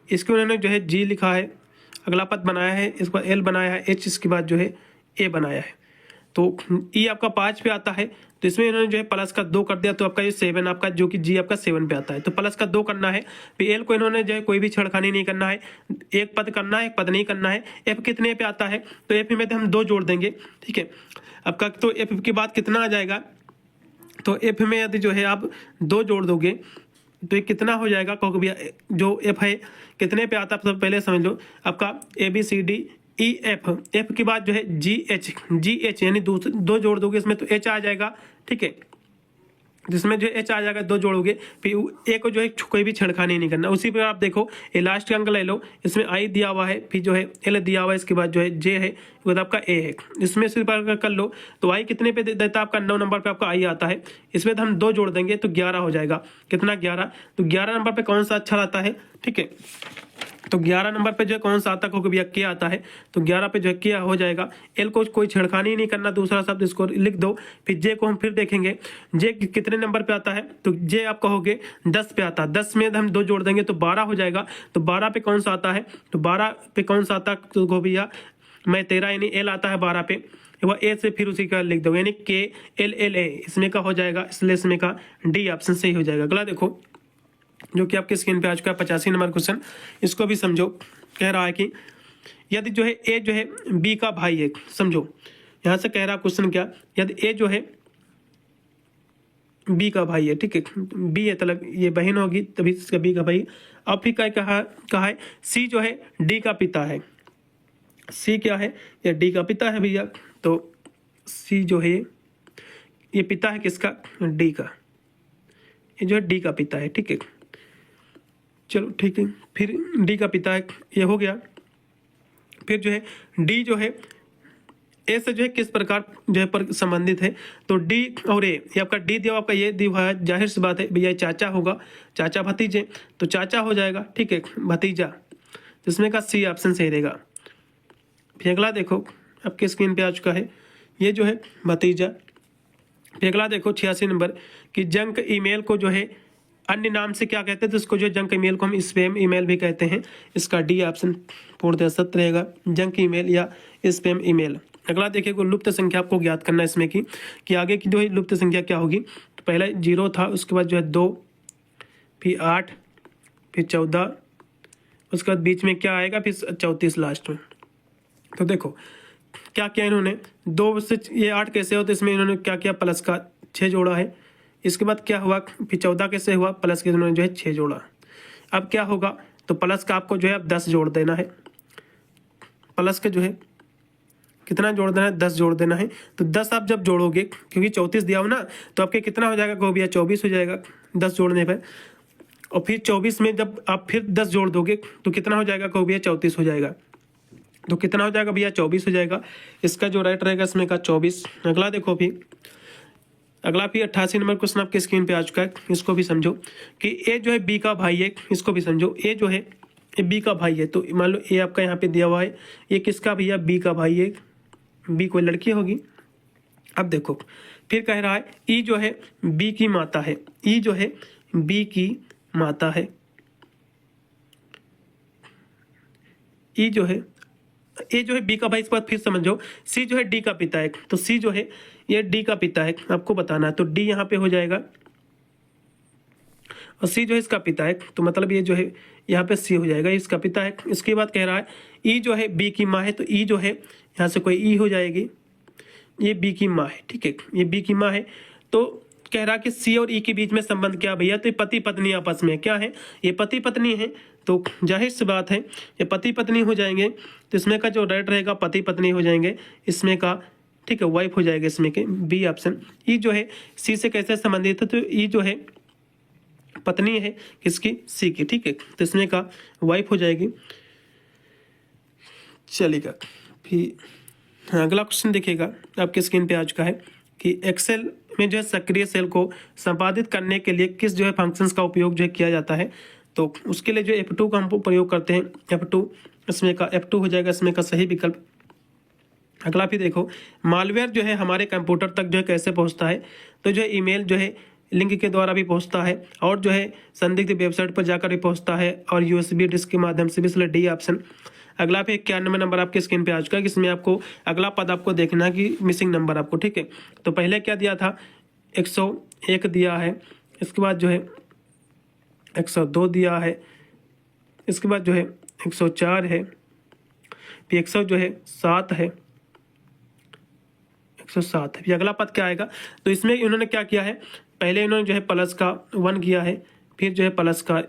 इसके उन्होंने जो है G लिखा है, अगला पद बनाया है, इसके बाद L बनाया है, H इसके बाद जो है A बनाया है। तो E आपका 5 पे आता है, तो इसमें इन्होंने जो है प्लस का 2 कर दिया, तो आपका ये 7 आपका जो कि G आपका 7 पे आता है, तो प्लस का 2 करना है। फिर L को इन्होंने जो है कोई भी छेड़खानी नहीं करना है, एक पद करना है, एक पद नहीं करना है। F कितने पे आता है, तो F में तो हम 2 जोड़ देंगे, ठीक है। आपका तो F के बाद कितना आ जाएगा, तो F में यदि जो है आप 2 जोड़ दोगे तो ये कितना हो जाएगा, क्योंकि भैया जो F है कितने पे आता है, सब पहले समझ लो। आपका ABCDEF, F के बाद जो है GH यानी 2 जोड़ दोगे इसमें तो H आ जाएगा, ठीक है। जिसमें जो एच आ जाएगा 2 जोड़ोगे, फिर ए को जो है कोई भी छेड़खानी नहीं करना। उसी पर आप देखो ये लास्ट का अंक ले लो, इसमें आई दिया हुआ है, फिर जो है एल दिया हुआ है, इसके बाद जो है जे है, वो आपका ए है। इसमें से कर लो तो आई कितने पे देता है आपका 9 नंबर पे आपका आई आता है। इसमें तो हम 2 जोड़ देंगे तो 11 हो जाएगा। कितना 11, तो 11 नंबर पे कौन सा अच्छा आता है, ठीक है। तो 11 नंबर पे जो है कौन सा आता है, भैया के आता है, तो 11 पे जो है के हो जाएगा। एल को कोई छेड़खानी नहीं करना, दूसरा शब्द इसको लिख दो। फिर जे को हम फिर देखेंगे, जे कितने नंबर पे आता है, तो जे आप कहोगे 10 पे आता है। 10 में हम 2 जोड़ देंगे तो 12 हो जाएगा। तो 12 पे कौन सा आता है, तो 12 पे कौन सा आता है, तो भैया मैं 13 यानी एल आता है 12 पे, वह ए से फिर उसी का लिख दो, यानी के एल एल ए इसमें का हो जाएगा, इसलिए इसमें का डी ऑप्शन सही हो जाएगा। अगला देखो जो कि आपके स्क्रीन पे आ चुका है 85 नंबर क्वेश्चन, इसको भी समझो। कह रहा है कि यदि जो है ए जो है बी का भाई है, समझो यहां से कह रहा क्वेश्चन क्या, यदि ए जो है बी का भाई है, ठीक है, बी है मतलब ये बहन होगी तभी इसका बी का भाई। अब फिर क्या कहा है सी जो है डी का पिता है। सी क्या है, या डी का पिता है भैया, तो सी जो है ये पिता है किसका, डी का, ये जो है डी का पिता है, ठीक है। चलो ठीक है, फिर डी का पिता है, ये हो गया। फिर जो है डी जो है ए से जो है किस प्रकार जो है पर संबंधित है, तो डी और ए, ये आपका डी दिया आपका ये दिया है, जाहिर सी बात है भैया चाचा होगा, चाचा भतीजे, तो चाचा हो जाएगा, ठीक है, भतीजा, जिसमें का सी ऑप्शन सही रहेगा। फिर अगला देखो आपके स्क्रीन पे आ चुका है, ये जो है भतीजा। फिर अगला देखो 86 नंबर कि जंक ईमेल को जो है अन्य नाम से क्या कहते हैं, तो इसको जो जंक ईमेल को हम स्पैम ईमेल भी कहते हैं। इसका डी ऑप्शन पूर्णतः सत्य रहेगा, जंक ईमेल या स्पैम ईमेल। अगला देखिए लुप्त संख्या आपको ज्ञात करना है इसमें कि आगे की जो है लुप्त संख्या क्या होगी, तो पहले 0 था, उसके बाद जो है 2, फिर 8, फिर 14, उसके बाद बीच में क्या आएगा, फिर 34 लास्ट में। तो देखो क्या किया इन्होंने, 2 से ये 8 कैसे हो, तो इसमें इन्होंने क्या किया, प्लस का 6 जोड़ा है। इसके बाद क्या हुआ, फिर 14 कैसे हुआ, प्लस के इन्होंने जो है 6 जोड़ा। अब क्या होगा, तो प्लस का आपको जो है अब 10 जोड़ देना है। प्लस के जो है कितना जोड़ देना है, 10 जोड़ देना है। तो 10 आप जब जोड़ोगे, क्योंकि 34 दिया हो ना, तो आपके कितना हो जाएगा, को भैया 24 हो जाएगा 10 जोड़ने पर। और फिर 24 में जब आप फिर 10 जोड़ दोगे तो कितना हो जाएगा, को भैया 34 हो जाएगा। तो कितना हो जाएगा भैया 24 हो जाएगा। इसका जो राइट रहेगा इसमें का 24। अगला देखो फिर अगला फिर 88 नंबर क्वेश्चन आपके स्क्रीन पे आ चुका है, इसको भी समझो कि ए जो है बी का भाई है। इसको भी समझो, ए जो है ये बी का भाई है, तो मान लो ए आपका यहाँ पे दिया हुआ है, ये किसका भैया, बी का भाई है। बी कोई लड़की होगी। अब देखो फिर कह रहा है ई जो है बी की माता है, ई जो है बी की माता है। ई जो है ए जो है बी का भाई, इस बात फिर समझो। सी जो है डी का पिता है, तो सी जो है ये डी का पिता है, आपको बताना है, तो डी यहाँ पे हो जाएगा और सी जो है इसका पिता है, तो मतलब ये जो है यहाँ पे सी हो जाएगा, इसका पिता है। इसके बाद कह रहा है ई जो है बी की माँ है, तो ई जो है यहाँ से कोई ई हो जाएगी, ये बी की माँ है, ठीक है, ये बी की माँ है। तो कह रहा कि सी और ई के बीच में संबंध क्या भैया, तो ये पति पत्नी आपस में क्या है, ये पति पत्नी है, तो जाहिर सी बात है ये पति पत्नी हो जाएंगे। तो इसमें का जो राइट रहेगा पति पत्नी हो जाएंगे, इसमें का ठीक है वाइफ हो जाएगा, इसमें के बी ऑप्शन। ई जो है सी से कैसे संबंधित है, तो ई जो है पत्नी है किसकी, सी की, ठीक है, तो इसमें का वाइफ हो जाएगी। चलेगा फिर अगला क्वेश्चन देखिएगा आपके स्क्रीन पे आ चुका है कि एक्सेल में जो है सक्रिय सेल को संपादित करने के लिए किस जो है फंक्शंस का उपयोग जो है किया जाता है। तो उसके लिए जो F2 का हम प्रयोग करते हैं, F2, इसमें का F2 हो जाएगा इसमें का सही विकल्प। अगला फिर देखो मालवेयर जो है हमारे कंप्यूटर तक जो है कैसे पहुंचता है, तो जो है ईमेल जो है लिंक के द्वारा भी पहुंचता है, और जो है संदिग्ध वेबसाइट पर जाकर भी पहुंचता है, और USB डिस्क के माध्यम से भी, इसलिए डी ऑप्शन। अगला फिर 91 नंबर आपके स्क्रीन पे आ चुका है, इसमें आपको अगला पद आपको देखना है कि मिसिंग नंबर आपको, ठीक है। तो पहले क्या दिया था, 101 दिया है, इसके बाद जो है 102 दिया है, इसके बाद जो है 104 है, फिर 100 जो है 7 है, 107 है। फिर अगला पद क्या आएगा, तो इसमें इन्होंने क्या किया है, पहले इन्होंने जो है प्लस का 1 किया है, फिर जो है प्लस का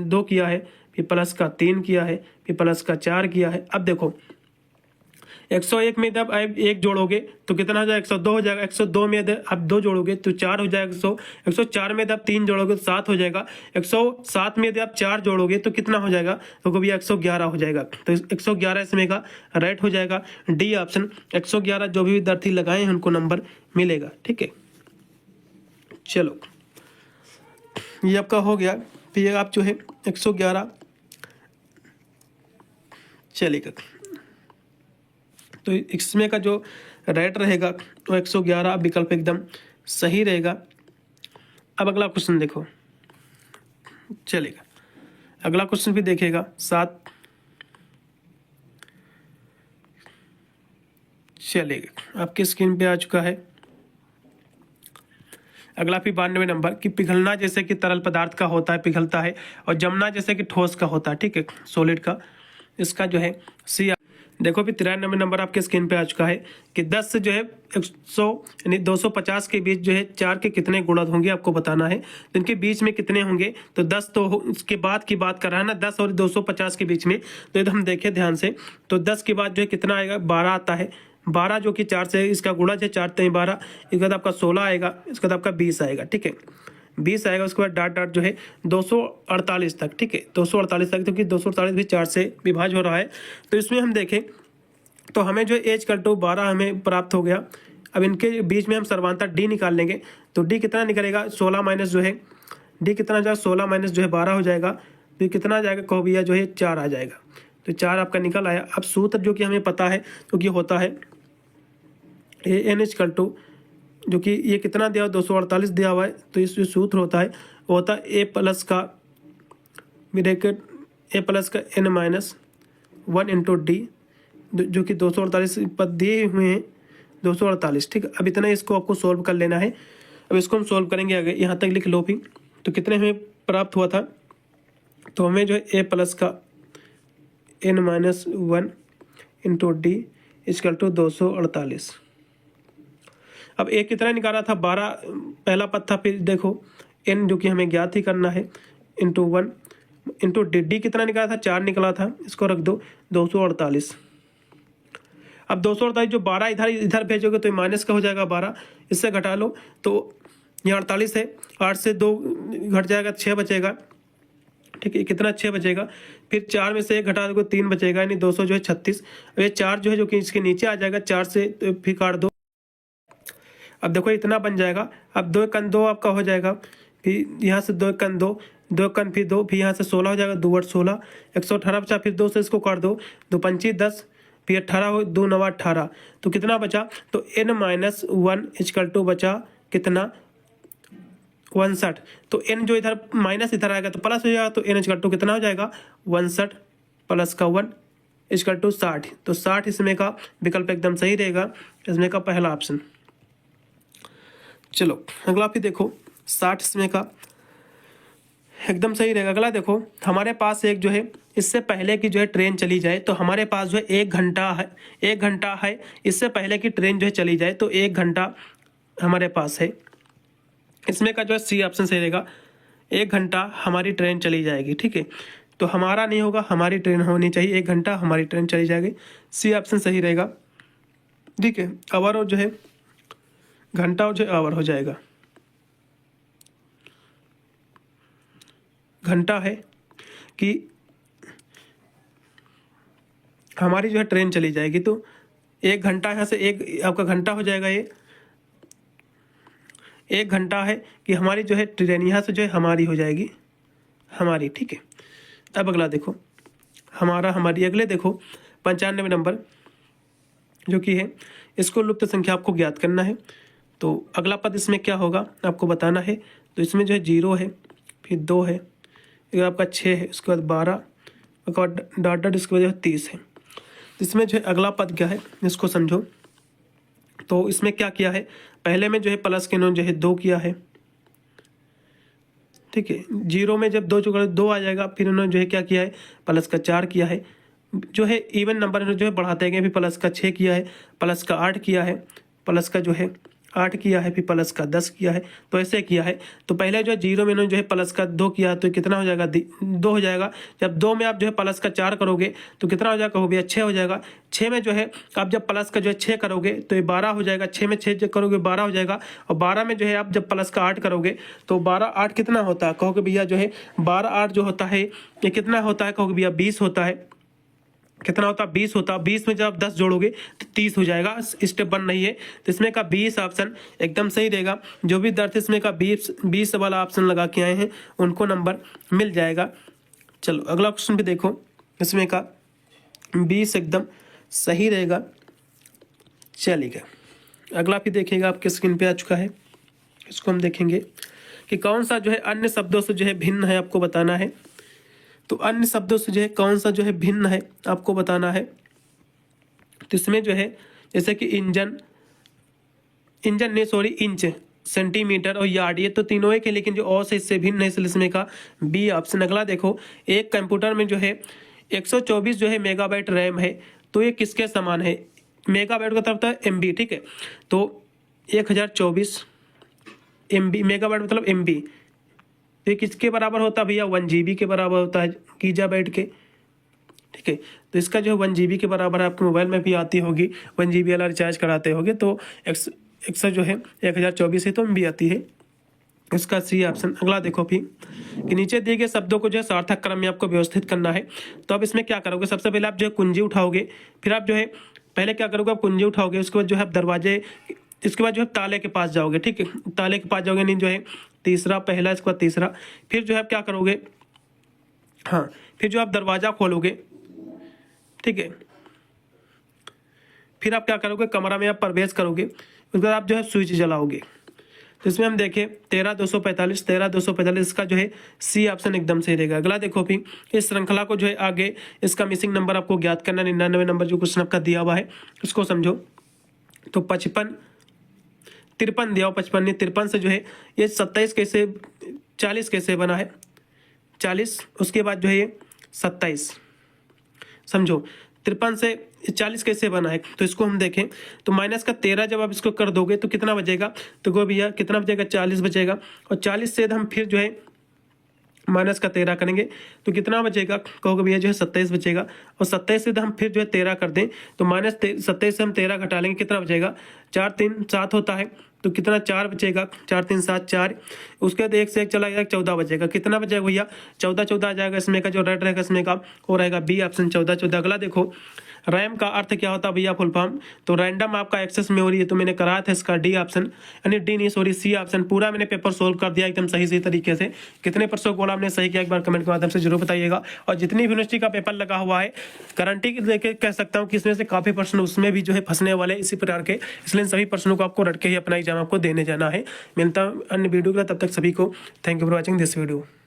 2 किया है, फिर प्लस का 3 किया है, फिर प्लस का 4 किया है। अब देखो 101 में जब आप 1 जोड़ोगे तो कितना हो जाएगा, 102 हो जाएगा। 102 में यदि आप 2 जोड़ोगे तो 4 हो जाएगा। 104 में यदि आप 3 जोड़ोगे तो 7 हो जाएगा। 107 में यदि आप 4 जोड़ोगे तो कितना हो जाएगा, तो भैया 111 हो जाएगा। तो 111 इसमें का राइट हो जाएगा, डी ऑप्शन 111। जो भी विद्यार्थी लगाए हैं उनको नंबर मिलेगा। ठीक है, चलो ये आपका हो गया। फिर ये आप जो है 111 चलेगा, तो इसमें का जो राइट रहेगा वो 111 विकल्प एकदम सही रहेगा। अब अगला क्वेश्चन देखो, चलेगा अगला क्वेश्चन भी देखेगा 7, चलेगा आपकी स्क्रीन पे आ चुका है। अगला फिर 92 नंबर कि पिघलना जैसे कि तरल पदार्थ का होता है, पिघलता है, और जमना जैसे कि ठोस का होता है। ठीक है, सॉलिड का, इसका जो है सी। देखो फिर 93 नंबर आपके स्क्रीन पे आ चुका है कि 10 से जो है 100 यानी 250 के बीच जो है 4 के कितने गुणज होंगे आपको बताना है। तो इनके बीच में कितने होंगे, तो 10 तो उसके बाद की बात कर रहा है ना, 10 और 250 के बीच में। तो यदि हम देखें ध्यान से तो 10 के बाद जो है कितना आएगा, 12 आता है। 12 जो कि 4 से इसका गुणज है, 4 3 12, इसके बाद आपका 16 आएगा, इसके बाद आपका 20 आएगा। ठीक है, 20 आएगा, उसके बाद डाट डाट जो है 248 तक। ठीक है, 248 तक, क्योंकि 248 भी 4 से विभाज्य हो रहा है। तो इसमें हम देखें तो हमें जो एच कल टू 12 हमें प्राप्त हो गया। अब इनके बीच में हम सर्वांतर डी निकाल लेंगे, तो डी कितना निकलेगा, 16 माइनस जो है डी कितना जाएगा, 16 माइनस जो है 12 हो जाएगा। तो कितना आ जाएगा, कहो भैया जो है 4 आ जाएगा। तो 4 आपका निकल आया। अब सूत्र जो कि हमें पता है, क्योंकि होता है ए एन एच कल टू, जो कि ये कितना दिया, 248 दिया हुआ है। तो इस जो सूत्र होता है वो होता है ए प्लस का ब्रैकेट ए प्लस का एन माइनस 1 इंटू डी, जो कि 248 पद दिए हुए हैं, 248। ठीक है, अब इतना इसको आपको सोल्व कर लेना है। अब इसको हम सोल्व करेंगे आगे, यहाँ तक लिख लो भी। तो कितने हमें प्राप्त हुआ था, तो हमें जो है ए प्लस का N minus 1 into D equal to 248। अब ए कितना निकाला था, 12 पहला पद था। फिर देखो एन जो कि हमें ज्ञात ही करना है, इंटू 1 इंटू डी, डी कितना निकाला था, 4 निकला था, इसको रख दो 248। अब 248 जो 12 इधर इधर भेजोगे तो माइनस का हो जाएगा 12, इससे घटा लो तो ये 48 है, 8 से 2 घट जाएगा, 6 बचेगा। ठीक है, कितना 6 बचेगा। फिर 4 में से 1 घटा दो, 3 बचेगा, यानी 200 जो है 36। अब ये 4 जो है जो कि इसके नीचे आ जाएगा, 4 से तो फिर काट दो। अब देखो इतना बन जाएगा। अब 2 1 2 आपका हो जाएगा, फिर यहाँ से 2 1 2, 2 1 फिर 2, फिर यहाँ से 16 हो जाएगा, 2 8 16, 118 बचा। फिर 2 से इसको काट दो, 2 25 10, फिर 18 हो, 2 9 18। तो कितना बचा, तो n माइनस 1 इक्वल टू बचा कितना, 59। तो n जो इधर माइनस इधर आएगा तो प्लस हो जाएगा, तो n इक्वल टू कितना हो जाएगा, 59 प्लस का 1 इक्वल टू 60। तो 60 इसमें का विकल्प एकदम सही रहेगा, इसमें का पहला ऑप्शन। चलो अगला फिर देखो 60 इसमें का एकदम सही रहेगा। अगला देखो हमारे पास एक जो है इससे पहले की जो है ट्रेन चली जाए, तो हमारे पास जो है 1 घंटा है, 1 घंटा है। इससे पहले की ट्रेन जो है चली जाए तो 1 घंटा हमारे पास है। इसमें का जो है सी ऑप्शन सही रहेगा, 1 घंटा हमारी ट्रेन चली जाएगी। ठीक है, तो हमारा नहीं होगा, हमारी ट्रेन होनी चाहिए, 1 घंटा हमारी ट्रेन चली जाएगी, सी ऑप्शन सही रहेगा। ठीक है, आवर और जो है घंटा और जो है आवर हो जाएगा। घंटा है कि हमारी जो है ट्रेन चली जाएगी, तो 1 घंटा यहाँ से एक आपका घंटा हो जाएगा। ये 1 घंटा है कि हमारी जो है ट्रेन यहाँ से जो है हमारी हो जाएगी, हमारी। ठीक है, अब अगला देखो हमारा हमारी। अगले देखो 95 नंबर जो कि है, इसको लुप्त संख्या आपको ज्ञात करना है। तो अगला पद इसमें क्या होगा आपको बताना है। तो इसमें जो है 0 है, फिर 2 है, फिर आपका 6 है, उसके बाद 12, उसके बाद डॉट डॉट, इसकी वजह 30 है। इसमें जो है अगला पद क्या है इसको समझो। तो इसमें क्या किया है, पहले में जो है प्लस के इन्होंने जो है 2 किया है। ठीक है, 0 में जब 2 चुका 2 आ जाएगा, फिर उन्होंने जो है क्या किया है, प्लस का 4 किया है। जो है इवन नंबर जो है बढ़ाते गए, फिर प्लस का 6 किया है, प्लस का 8 किया है, प्लस का जो है 8 किया है, फिर प्लस का 10 किया है, तो ऐसे किया है। तो पहले जो है 0 में जो है प्लस का 2 किया तो कितना हो जाएगा 2 हो जाएगा। जब 2 में आप जो है प्लस का 4 करोगे तो कितना हो जाएगा, हो गया 6 हो जाएगा। 6 में जो है आप जब प्लस का जो है 6 करोगे तो ये 12 हो जाएगा। 6 में 6 जो करोगे 12 हो जाएगा। और 12 में जो है आप जब प्लस का 8 करोगे तो 12 8 कितना होता है, कहोगे भैया जो है 12 8 जो होता है ये कितना होता है, कहोगे भैया 20 होता है। कितना होता है 20 होता है। 20 में जब आप 10 जोड़ोगे तो 30 हो जाएगा। स्टेप 1 नहीं है तो इसमें का 20 ऑप्शन एकदम सही रहेगा। जो भी विद्यार्थी इसमें का 20 वाला ऑप्शन लगा के आए हैं उनको नंबर मिल जाएगा। चलो अगला क्वेश्चन भी देखो, इसमें का 20 एकदम सही रहेगा। चलिएगा अगला भी देखिएगा, आपके स्क्रीन पे आ चुका है। इसको हम देखेंगे कि कौन सा जो है अन्य शब्दों से जो है भिन्न है, आपको बताना है। तो अन्य शब्दों से जो है कौन सा जो है भिन्न है आपको बताना है। तो इसमें जो है जैसे कि इंजन नहीं सॉरी इंच, सेंटीमीटर और यार्ड, ये तो तीनों एक है, लेकिन जो और से इससे भिन्न है इसलिए इसमें का बी ऑप्शन। अगला देखो, एक कंप्यूटर में जो है 124 जो है मेगाबाइट रैम है, तो ये किसके समान है। मेगाबाइट का मतलब होता है MB, ठीक है। तो 1024 MB, मेगाबाइट मतलब MB, तो ये किसके बराबर होता है भैया, 1 GB के बराबर होता है गीगाबाइट के, ठीक है। तो इसका जो है 1 GB के बराबर आपके मोबाइल में भी आती होगी, 1 GB वाला रिचार्ज कराते होगे तो एक्स जो है 1024 है तो MB आती है, इसका सी ऑप्शन। अगला देखो भी कि नीचे दिए गए शब्दों को जो है सार्थक क्रम में आपको व्यवस्थित करना है। तो अब इसमें क्या करोगे, सबसे पहले आप जो है कुंजी उठाओगे, फिर आप जो है पहले क्या करोगे, आप कुंजी उठाओगे, उसके बाद जो है आप दरवाजे, इसके बाद जो है ताले के पास जाओगे, ठीक है। ताले के पास जाओगे, नहीं जो है तीसरा पहला, इसके बाद तीसरा, फिर जो है आप क्या करोगे, हाँ फिर जो आप दरवाज़ा खोलोगे, ठीक है। फिर आप क्या करोगे, कमरा में आप प्रवेश करोगे, उसके बाद आप जो है स्विच जलाओगे। तो इसमें हम देखें 13 245 इसका जो है सी ऑप्शन एकदम सही रहेगा। अगला देखो भी, इस श्रृंखला को जो है आगे इसका मिसिंग नंबर आपको ज्ञात करना, 99 नंबर जो क्वेश्चन आपका दिया हुआ है इसको समझो। तो 53 53 दिया हो, 55 नहीं 53 से जो है ये 27 कैसे 40 कैसे बना है, 40 उसके बाद जो है ये 27, समझो 53 से 40 कैसे बना है। तो इसको हम देखें तो माइनस का 13 जब आप इसको कर दोगे तो कितना बचेगा, तो गो भैया कितना बचेगा, 40 बचेगा। और 40 से हम फिर जो है माइनस का 13 करेंगे तो कितना बचेगा, कहोगे भैया जो है 27 बचेगा। और 27 से हम फिर जो है 13 कर दें तो माइनस 27 से हम 13 घटा लेंगे, कितना बचेगा, 4 3 7 होता है तो कितना 4 बचेगा, 4 3 7 4। उसके बाद 1 से 1 चला जाएगा, 14 बचेगा। कितना बचेगा भैया, 14 आ जाएगा। इसमें का जो रेड रहेगा इसमें का वो रहेगा बी ऑप्शन 14। अगला देखो, रैम का अर्थ क्या होता है भैया, फुल फॉर्म। तो रैंडम आपका एक्सेस मेमोरी है, तो मैंने कराया था इसका डी ऑप्शन, यानी डी नहीं सॉरी सी ऑप्शन। पूरा मैंने पेपर सोल्व कर दिया एकदम सही तरीके से। कितने % बोला आपने सही किया, एक बार कमेंट के माध्यम से जरूर बताइएगा। और जितनी यूनिवर्सिटी का पेपर लगा हुआ है गारंटी लेके कह सकता हूँ कि इसमें से काफी % उसमें भी जो है फंसने वाले इसी प्रकार के, इसलिए सभी प्रश्नों को आपको रट के ही अपना एग्जाम आपको देने जाना है। मिलता हूँ अन्य वीडियो के, तब तक सभी को thank you for watching this video.